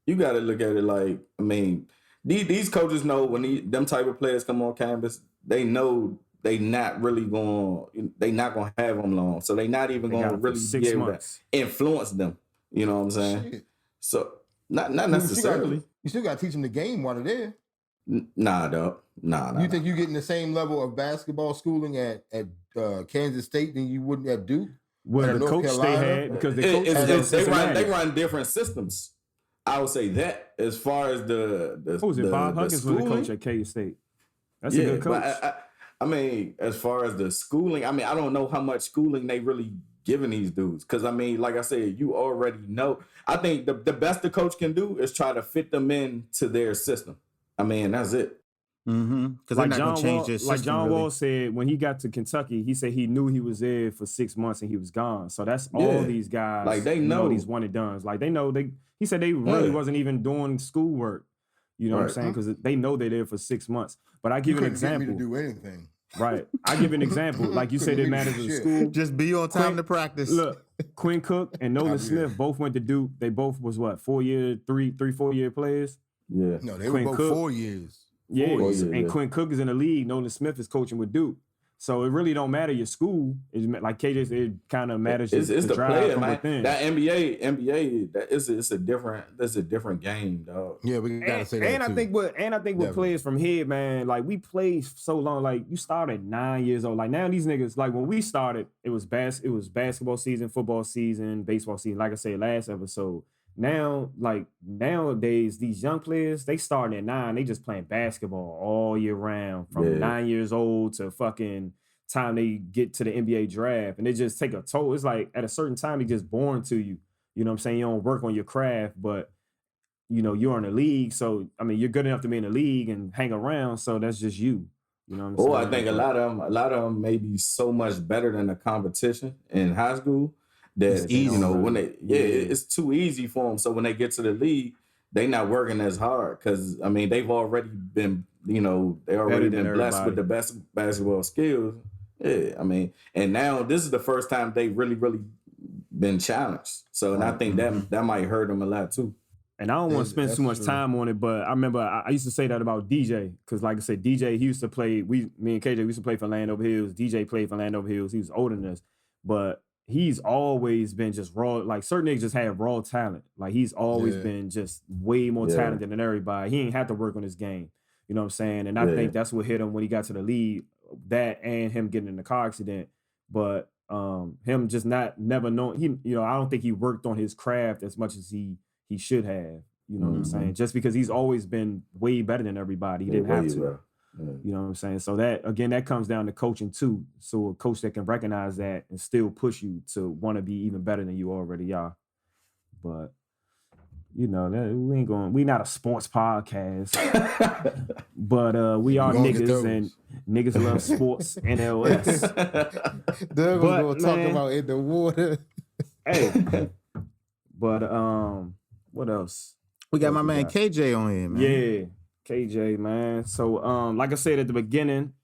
you gotta look at it like. I mean, these coaches know when them type of players come on campus, they know they not gonna have them long, so they not even They got gonna it for really 6 be able months. to influence them. You know what I'm saying? Shit. So not You necessarily. still got to teach them the game while they're there. Nah, dog. Nah. You think you're getting the same level of basketball schooling at Kansas State than you wouldn't at Duke? Well, At the North coach Carolina? they had because the coach they run different systems. I would say that as far as the Who was it? Bob Huggins was the schooling, coach at K State. That's a good coach. But I mean, as far as the schooling, I mean, I don't know how much schooling they really giving these dudes. Because, I mean, like I said, you already know. I think the best the coach can do is try to fit them into their system. I mean, that's it. Because they're Like not going to change their system. like John really. Wall said, when he got to Kentucky, he said he knew he was there for 6 months and he was gone. So that's all Yeah. these guys. Like, they you know. these one and dones. Like they know He said they really Yeah. wasn't even doing schoolwork. You know what I'm Right. saying? Because they know they're there for 6 months. But I give You an couldn't get me example. to do anything. Right. I give an example. Like you said, Couldn't they get me to managed do the shit. school. Just be on time to practice. Look, Quinn Cook and Nolan I'm Smith here. both went to Duke. They both was what, 4 year, 4 year players. Yeah. No, they Quinn were both Cook. 4 years. Yeah, 4 years, and yeah. Quinn Cook is in the league. Nolan Smith is coaching with Duke. So it really don't matter your school. It's like KJ said, it kind of matters. It's the the drive player, from man. within. That NBA, it's a different game, dog. Yeah, we gotta say that and too. I think with Definitely. players from here, man, like we played so long. Like you started 9 years old. Like now these niggas, like when we started, it was basketball season, football season, baseball season. Like I said last episode. Now, like nowadays, these young players, they starting at 9. They just playing basketball all year round from Yeah. 9 years old to fucking time they get to the NBA draft. And they just take a toll. It's like at a certain time, they just born to you. You know what I'm saying? You don't work on your craft, but you know, you're in the league. So, I mean, you're good enough to be in the league and hang around. So that's just you. You know what I'm saying? Oh, I think a lot of them may be so much better than the competition in high school that It's easy, you know man. when it's too easy for them. So when they get to the league, they not working as hard because I mean they've already been Better than been blessed with everybody. the best basketball skills. Yeah, I mean, and now this is the first time they really been challenged. So and I think that might hurt them a lot too. And I don't want to spend That's too much true. time on it, but I remember I used to say that about DJ. Because like I said, DJ, he used to play, me and KJ, we used to play for Landover Hills. DJ played for Landover Hills. He was older than us. But he's always been just raw. Like certain niggas just have raw talent. Like he's always Yeah. been just way more Yeah. talented than everybody. He ain't had to work on his game. You know what I'm saying? And I think that's what hit him when he got to the league. That and him getting in the car accident. But him just never knowing, I don't think he worked on his craft as much as he should have. You know what I'm saying? Just because he's always been way better than everybody. He didn't have to. You know what I'm saying? So that comes down to coaching too. So a coach that can recognize that and still push you to want to be even better than you already are. But we not a sports podcast. But we are niggas and niggas love sports and LS. Doug was gonna talk about in the water. Hey. But what else? We got my man KJ on here, man. Yeah. KJ, man. So, like I said at the beginning,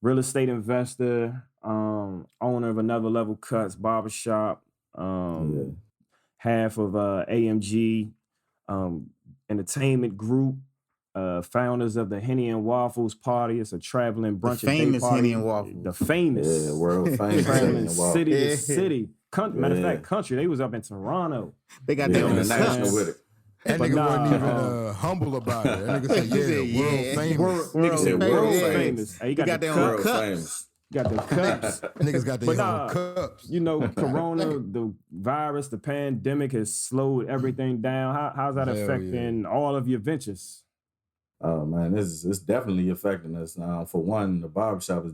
real estate investor, owner of Another Level Cutz barbershop, half of AMG Entertainment Group, founders of the Henny and Waffles Party. It's a traveling brunch. The famous Henny and Waffles. The famous. World famous traveling city to city. Matter of fact, country. They was up in Toronto. They got their own national with it. That nigga wasn't even humble about it. That nigga said, world famous. Nigga said world famous. Hey, you got their own cups. Got the cups. Niggas got their own cups. Corona, the virus, the pandemic has slowed everything down. How's that affecting all of your ventures? Oh man, it's definitely affecting us. For one, the barbershop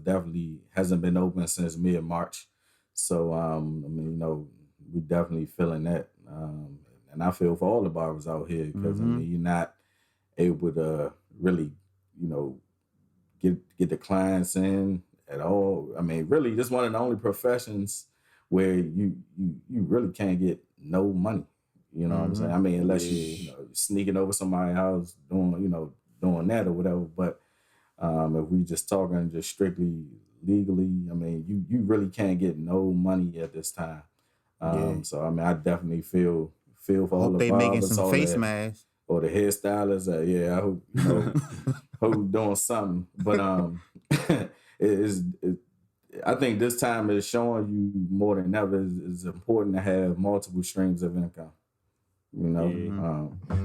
hasn't been open since mid-March. So we definitely feeling that. And I feel for all the barbers out here because you're not able to really, get the clients in at all. I mean, really, this is one of the only professions where you really can't get no money. You know what I'm saying? I mean, unless you sneaking over somebody's house doing that or whatever. But if we just talking just strictly legally, I mean, you really can't get no money at this time. So I mean, I definitely feel for all the they barbers, making some face masks or the hairstylists. I hope hope doing something. But I think this time is showing you more than ever it's important to have multiple streams of income.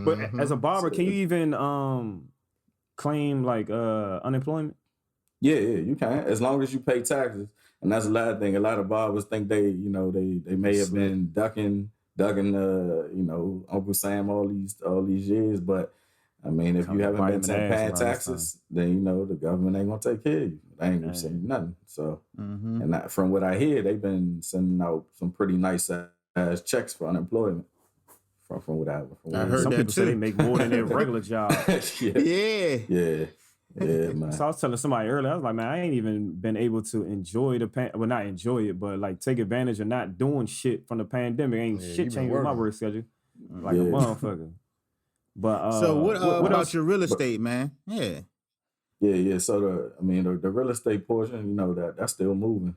But as a barber, can you even claim like unemployment? Yeah, you can, as long as you pay taxes. And that's a lot of thing. A lot of barbers think they may have been ducking Uncle Sam all these years, but I mean, if you haven't been paying taxes, then the government ain't gonna take care of you. They ain't gonna send you nothing. So, and from what I hear, they've been sending out some pretty nice ass checks for unemployment. From what I heard, some people say they make more than their regular job. Yeah, man. So I was telling somebody earlier, I was like, man, I ain't even been able to enjoy not enjoy it, but like take advantage of not doing shit from the pandemic. Ain't shit changing with my work schedule, like a motherfucker. But so what about your real estate, man? Yeah. So the real estate portion, that's still moving.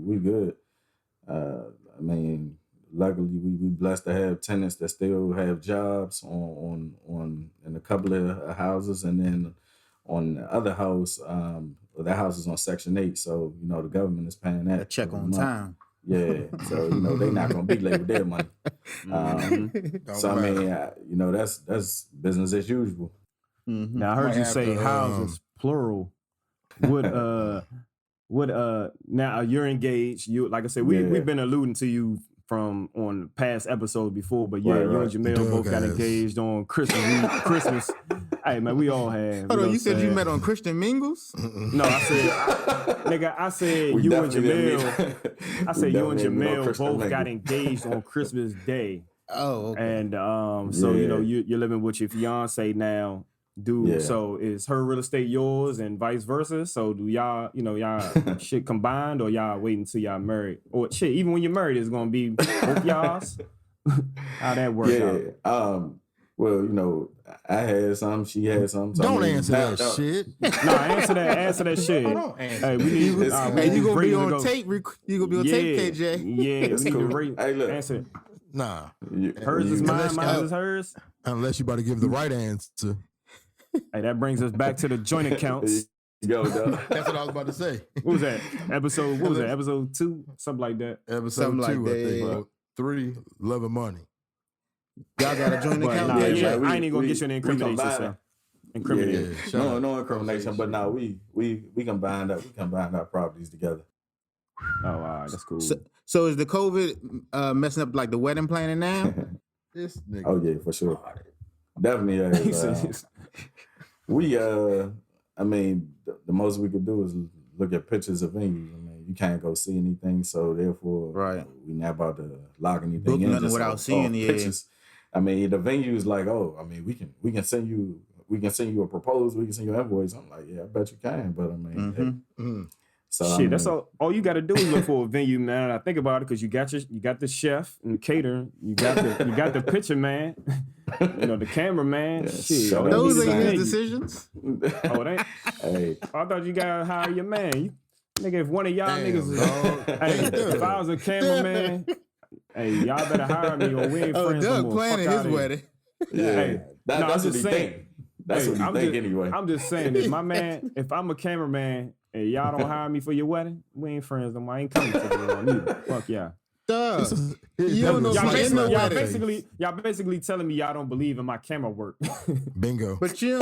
We good. I mean, luckily we blessed to have tenants that still have jobs on in a couple of houses, and then on the other house, that house is on Section 8, so the government is paying that. A check on time. Yeah, so they're not gonna be late with their money. So I mean, that's business as usual. Now I heard you say houses plural. Now you're engaged. You like I said, we've been alluding to you from on past episodes before, but you and Jamel both got engaged on Christmas. Hey man, we all have. Hold on, you said you met on Christian Mingles? No, I said you and Jamel. I said you and Jamel both got engaged on Christmas Day. Oh, okay. And so you're living with your fiance now. So is her real estate yours and vice versa? So do y'all shit combined, or y'all waiting until y'all married? Or shit, even when you're married, it's gonna be both y'all's? How that work out? Well, I had some, she had some. So don't answer that shit. No, answer that shit. Don't answer. Hey, we need you gonna be on tape. You gonna be on tape, KJ? Yeah, we need to rate. Hey, look. Answer. Nah. Hers is mine, mine is hers. Unless you about to give the right answer. Hey, that brings us back to the joint accounts. Yo, dog. That's what I was about to say. What was that? Episode 2? Something like that. Episode 2, I think. 3, Love and Money. Y'all got a joint account? I ain't even gonna get you an incrimination. incriminating. No incrimination. But now we combined our properties together. Oh, all right, that's cool. So is the COVID messing up like the wedding planning now? This nigga. Oh yeah, for sure. Definitely. I mean, the most we could do is look at pictures of venues. I mean, you can't go see anything, so therefore, we not about to lock anything Book in. Nothing just without seeing the pictures. I mean, the venue's like, we can send you a proposal, we can send you an invoice. I'm like, yeah, I bet you can, but I mean, so shit, that's all you got to do is look for a venue, man. I think about it because you got the chef and the caterer, you got the picture man, the cameraman. Yeah, shit, those ain't his decisions. Oh, they. Hey, I thought you gotta hire your man. Nigga, if one of y'all niggas is, if I was a cameraman, hey, y'all better hire me or we ain't friends no Doug more. planning his wedding. yeah, Hey, that's what he think. That's what he think anyway. I'm just saying, if I'm a cameraman and y'all don't hire me for your wedding, we ain't friends no more. I ain't coming to the wedding either. Fuck y'all. Doug, you don't know Y'all basically telling me y'all don't believe in my camera work. Bingo. But you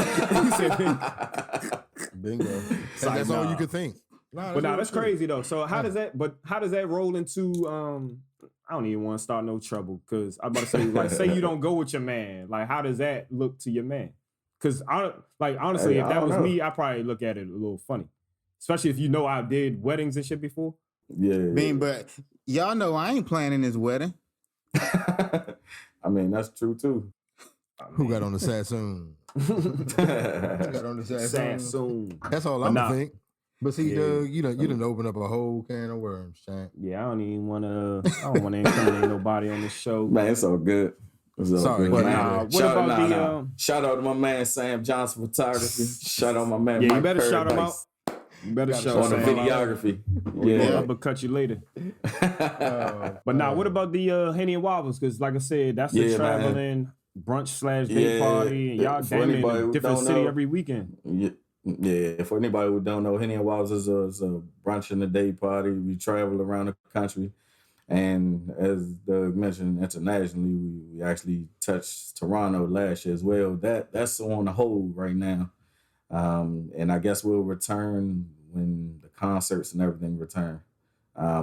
Bingo. That's all you could think. But that's crazy though. So how does that roll into I don't even want to start no trouble because I'm about to say, like, say you don't go with your man. Like, how does that look to your man? Because honestly, if that was me, I probably look at it a little funny. Especially if I did weddings and shit before. Yeah. But y'all know I ain't planning his wedding. I mean, that's true too. Who got on the Sassoon? Who got on the Sassoon? That's all I'm gonna think. But see, Doug, you done open up a whole can of worms, Shank. Yeah, I don't want to incriminate nobody on this show. Man, it's all good. Sorry, man. Shout out to my man Sam Johnson Photography. Shout out my man. Yeah, Mike you better Paradise. shout him out. You better shout on the videography. Yeah, I'll cut you later. But now, what about the Henny and Wobbles? Because, like I said, that's a traveling brunch/day party, and y'all damn in a different city every weekend. Yeah, for anybody who don't know, Henny and Wobbles is a brunch in the day party. We travel around the country, and as Doug mentioned, internationally, we actually touched Toronto last year as well. That's on hold right now. And I guess we'll return when the concerts and everything return.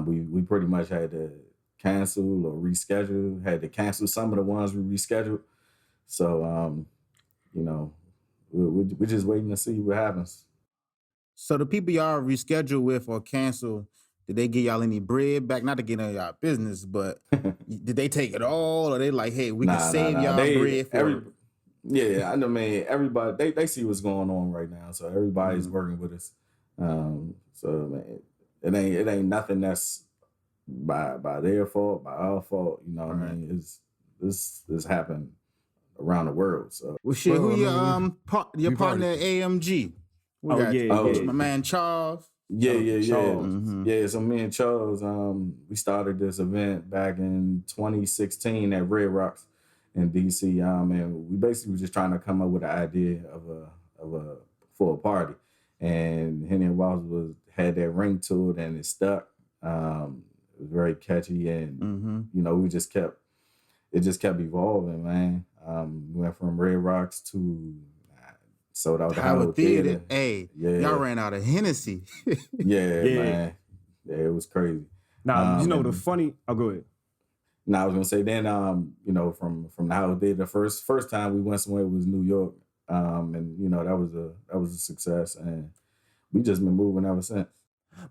We pretty much had to cancel or reschedule, had to cancel some of the ones we rescheduled. So, we're just waiting to see what happens. So the people y'all reschedule with or cancel, did they give y'all any bread back? Not to get into y'all business, but did they take it all? Or they like, hey, we can save y'all bread for Yeah, I mean, everybody, they see what's going on right now. So everybody's working with us. So, man, it ain't nothing that's by their fault, by our fault. You know what I mean? This happened around the world. So, well, shit, who your partner at AMG? My man Charles. Yeah. Mm-hmm. Yeah, so me and Charles, we started this event back in 2016 at Red Rocks in DC. And we basically were just trying to come up with an idea for a party. And Henny and Wobbles had that ring to it and it stuck. It was very catchy and we just kept evolving, man. We went from Red Rocks to sold out the Howard Theater. Hey, y'all ran out of Hennessy. Man. Yeah, it was crazy. Now, the funny... Oh, go ahead. Now, I was going to say, then, from the Howard Theater, the first time we went somewhere was New York. And, that was a success. And we just been moving ever since.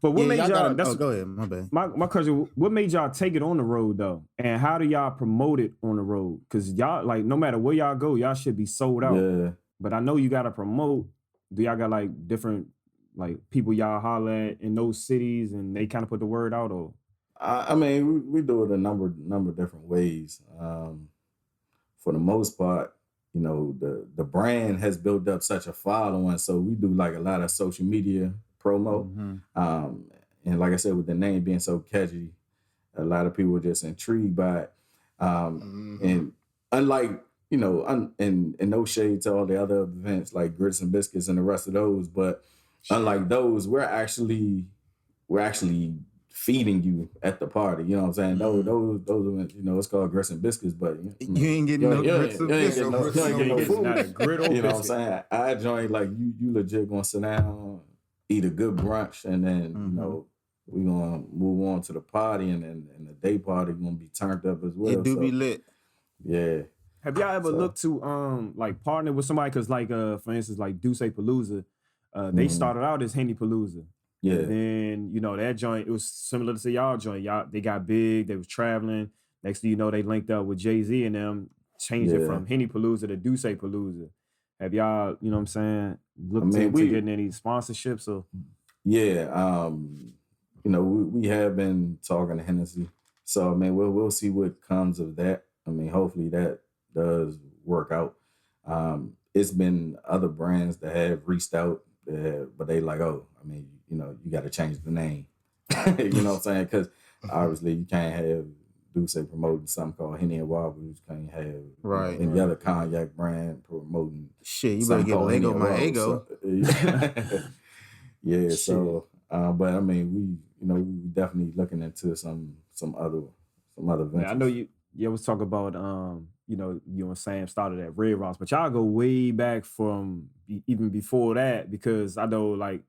But what made y'all... go ahead, my bad. My question, what made y'all take it on the road, though? And how do y'all promote it on the road? Because y'all, like, no matter where y'all go, y'all should be sold out. Yeah. But I know you got to promote. Do y'all got, like, different, like, people y'all holler at in those cities and they kind of put the word out? Or I mean, we do it a number of different ways. For the most part, the brand has built up such a following, so we do, like, a lot of social media promo. And like I said, with the name being so catchy, a lot of people are just intrigued by it. And unlike... and no shade to all the other events like Grits and Biscuits and the rest of those, but unlike those, we're actually feeding you at the party. You know what I'm saying? Those are, you know, it's called grits and biscuits, but you ain't getting no grits and biscuits. You ain't getting no food. Not a grit or You know what I'm biscuit. saying? I join like you legit gonna sit down, eat a good brunch, and then you know we gonna move on to the party, and then the day party gonna be turned up as well. It do be lit. Yeah. Have y'all ever looked to like partner with somebody? Cause like for instance, like Duce Palooza, they started out as Henny Palooza. Yeah. And then, you know, that joint, it was similar to y'all joint. Y'all, they got big, they was traveling. Next thing you know, they linked up with Jay-Z and them, changed it from Henny Palooza to Duce Palooza. Have y'all, you know what I'm saying, looked into getting any sponsorships or? Yeah, you know, we have been talking to Hennessy. So, I mean, we'll see what comes of that. I mean, hopefully that does work out. It's been other brands that have reached out, but they like, oh, I mean, you know, you got to change the name. You know what I'm saying? Because obviously you can't have Duce promoting something called Henny and Wobble. You can't have any other cognac brand promoting. Shit, you better get Lego my ego. So, yeah, so, but I mean, we definitely looking into some other ventures. Man, I know you always talk about, you know, you and Sam started at Red Rocks, but y'all go way back from even before that, because I know like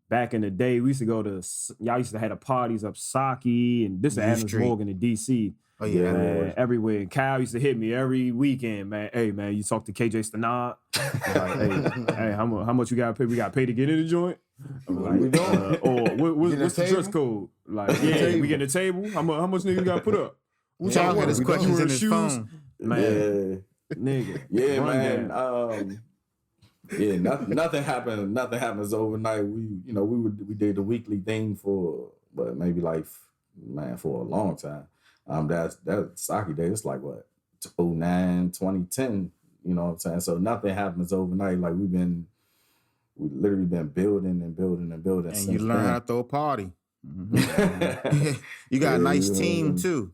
back in the day, we used to go to, y'all used to have the parties up Saki and this Adams Morgan in DC. Oh yeah, man, everywhere. And Kyle used to hit me every weekend, man. Hey, man, you talk to KJ Stanard. Like, hey, how much you got to pay? We got to pay to get in the joint? Like, or what's the dress code? Like, we get a table. How much nigga you got to put up? Which y'all had his questions in his phone. Man, nigga. Yeah, man. Yeah, nothing happened. Nothing happens overnight. We did the weekly thing for, but maybe like, man, for a long time. That Saki day. It's like what 2009, 2010. You know what I'm saying? So nothing happens overnight. Like we literally been building and building and building. And you learn how to throw a party. You got a nice team too.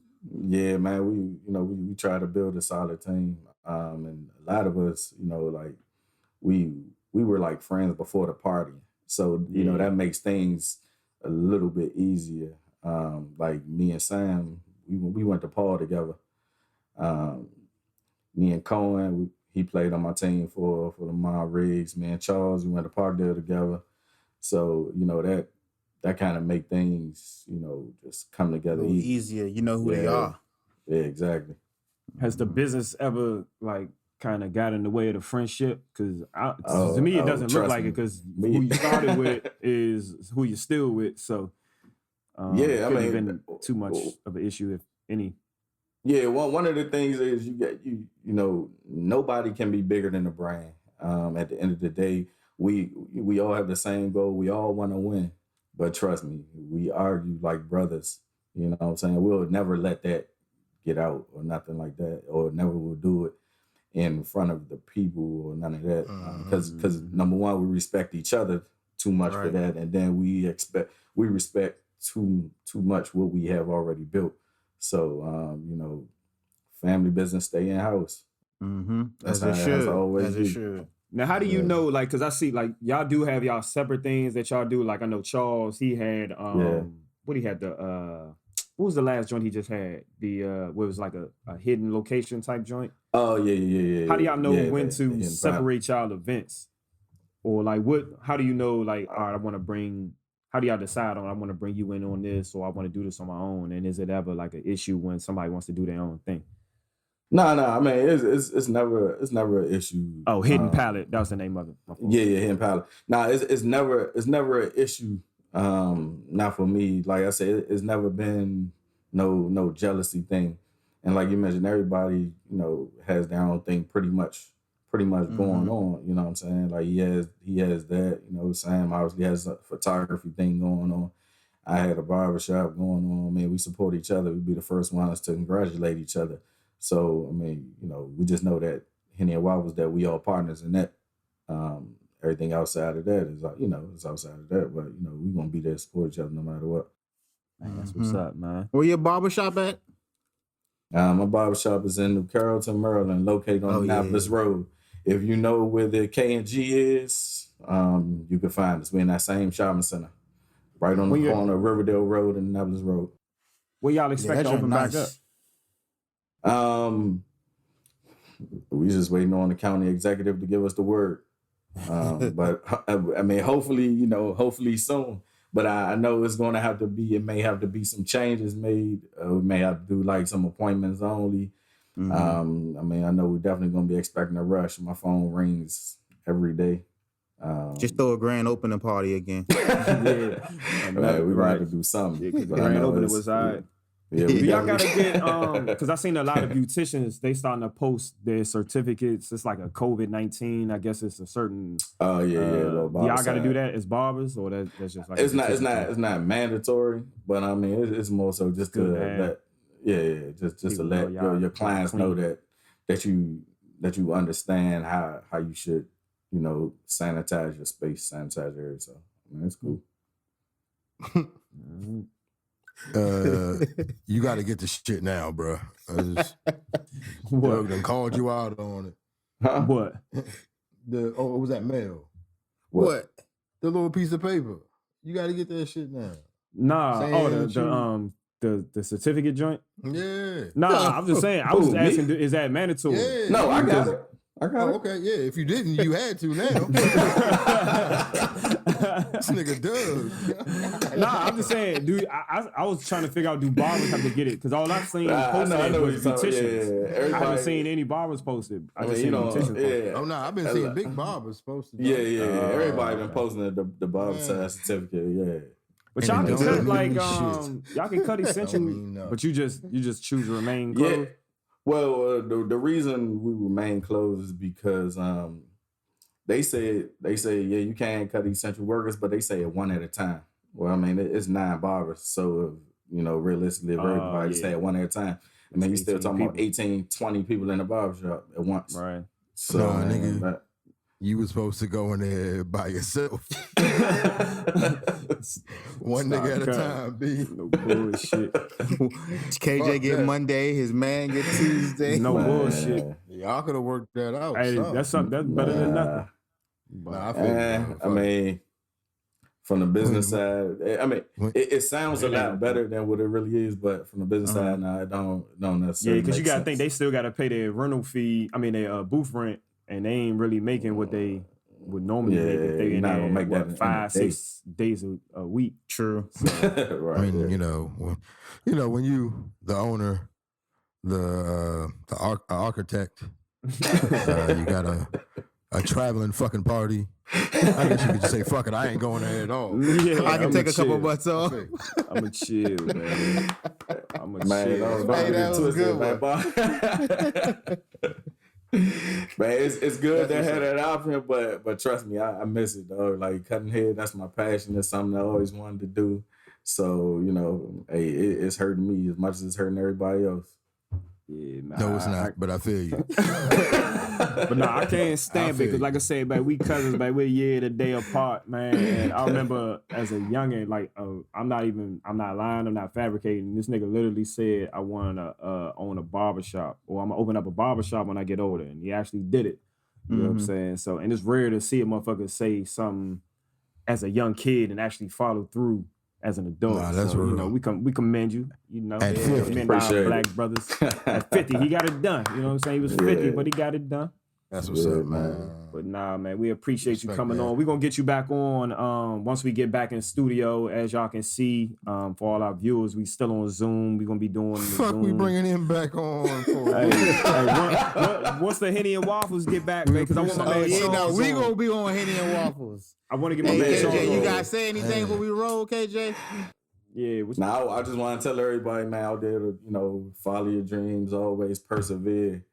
Yeah, man. We try to build a solid team. And a lot of us, you know, like we were like friends before the party. So, you know, that makes things a little bit easier. Like me and Sam, we went to Paul together. Me and Cohen, he played on my team for the Mob Riggs. Me and Charles, we went to Parkdale together. So, you know, that kind of make things, you know, just come together easier. You know who they are. Yeah, exactly. Has the business ever like kind of got in the way of the friendship? Because to me, it doesn't look like it, because who you started with is who you're still with. So yeah, I mean, been too much of an issue, if any. Yeah, one of the things is you know, nobody can be bigger than the brand. At the end of the day, we all have the same goal. We all want to win. But trust me, we argue like brothers. You know what I'm saying? We'll never let that get out or nothing like that, or never will do it in front of the people or none of that. Because number one, we respect each other too much for that, and then we respect too much what we have already built. So you know, family business stay in house. As it should. Now, how do you know, like, because I see, like, y'all do have y'all separate things that y'all do. Like, I know Charles, he had, what he had, what was the last joint he just had? What was like a hidden location type joint? Oh, yeah. How do y'all know when to separate y'all events? Or, like, how do you know, like, all right, how do y'all decide on, I want to bring you in on this, or I want to do this on my own? And is it ever, like, an issue when somebody wants to do their own thing? No. I mean, it's never an issue. Oh, Hidden Palette. That was the name of it. Yeah, Hidden Palette. No, it's never an issue. Not for me. Like I said, it's never been no jealousy thing. And like you mentioned, everybody, you know, has their own thing pretty much going on. You know what I'm saying? Like he has that. You know, Sam obviously has a photography thing going on. I had a barbershop going on. Man, we support each other. We'd be the first ones to congratulate each other. So, I mean, you know, we just know that Henny and Wobbles, that we all partners in that. Everything outside of that is, you know, it's outside of that. But, you know, we're going to be there to support each other no matter what. Man, that's what's up, man. Where your barbershop at? My barbershop is in New Carrollton, Maryland, located on Annapolis Road. If you know where the K&G is, you can find us. We're in that same shopping center. right on the corner of Riverdale Road and Neville's Road. What y'all expect to open back up? We just waiting on the county executive to give us the word. But I mean, hopefully soon. But I know it's going to have to be. It may have to be some changes made. We may have to do like some appointments only. I mean, I know we're definitely going to be expecting a rush. My phone rings every day. Just throw a grand opening party again. We're going to have to do something. Yeah, the grand opening was all right. Yeah, y'all gotta get because I seen a lot of beauticians, they starting to post their certificates. It's like a COVID-19. I guess it's a certain. Y'all got to do that as barbers, or that's just like it's not mandatory, but I mean it's more so just to let to let your clients know that you understand how you should sanitize your space, sanitize your area. So I mean, it's cool. You got to get the shit now, bro. Doug done called you out on it. Huh? What? What was that mail? What? The little piece of paper. You got to get that shit now. Nah. The certificate joint. Yeah. Nah, I'm just saying. I was asking, is that mandatory? Yeah. No, I got it. Okay, yeah. If you didn't, you had to now. This nigga does. Nah, I'm just saying, dude. I was trying to figure out, do barbers have to get it? Because all I've seen posted was beauticians. I haven't seen any barbers posted. I just seen beauticians posted. Oh no, I've been seeing big barbers posted. Everybody been posting the barber size certificate. Yeah. But y'all can cut y'all can cut essential, but you just choose to remain closed. Yeah. Well, the reason we remain closed is because they say you can't cut essential workers, but they say it one at a time. Well, I mean it's 9 barbers, so realistically, if everybody say it one at a time, I mean you're still talking about 18, 20 people in the barbershop at once. Right. So nigga, you was supposed to go in there by yourself. One nigga at a time, B. No bullshit. KJ get Monday, his man get Tuesday. No bullshit. Y'all could have worked that out. Hey, that's better than nothing. I mean, from the business side, I mean, it sounds a lot better than what it really is, but from the business side, I don't necessarily. Yeah, because you got to think they still got to pay their rental fee. I mean, their booth rent, and they ain't really making what they would normally make if they in there make 5-6 days a week. True. So, right. I mean, when you the owner, the architect, you got a traveling fucking party. I guess you could just say, fuck it, I ain't going there at all. Yeah, I can take a couple months off. I'm a chill, man. I'm a chill. That was good, man. Man, it's good to have that option, but trust me, I miss it, though. Like cutting hair, that's my passion. It's something I always wanted to do. So, hey, it's hurting me as much as it's hurting everybody else. Yeah, man. No, it's not, but I feel you. But no, I can't stand it because, like I said, man, we cousins, man, we're a year and a day apart, man. And I remember as a youngin', like, I'm not lying, I'm not fabricating. This nigga literally said, I want to own a barbershop, or I'm gonna open up a barbershop when I get older, and he actually did it. You know what I'm saying? So, and it's rare to see a motherfucker say something as a young kid and actually follow through as an adult. Nah, that's so, real. We commend you. At 50. Commend our black brothers. At 50, he got it done. You know what I'm saying? He was 50, but he got it done. That's what's up, man. But nah, man, we appreciate you coming on. We're gonna get you back on once we get back in studio. As y'all can see, for all our viewers, we still on Zoom. We're gonna be doing the Zoom. We bringing him back on for once the Henny and Waffles get back, man, because I want my man Sean. We gonna be on Henny and Waffles. I want to get my man Sean. KJ, you guys say anything when we roll, KJ? Yeah. Now I just want to tell everybody, man, out there to follow your dreams, always persevere,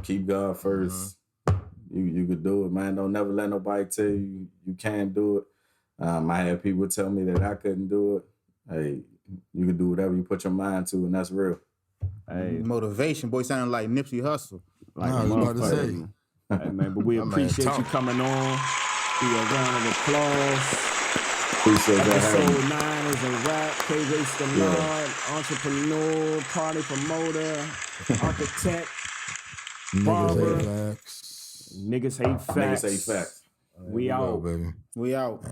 keep God first. You could do it, man. Don't never let nobody tell you you can't do it. I had people tell me that I couldn't do it. Hey, you can do whatever you put your mind to, and that's real. Hey, motivation, boy, sounding like Nipsey Hussle. Like I was about to say. Hey, man, but we appreciate you coming on. Be a round of applause. Appreciate that. Episode 9 is a wrap. KJ Stanard, entrepreneur, party promoter, architect, barber. Niggas hate facts. Niggas hate facts. We out, baby. We out.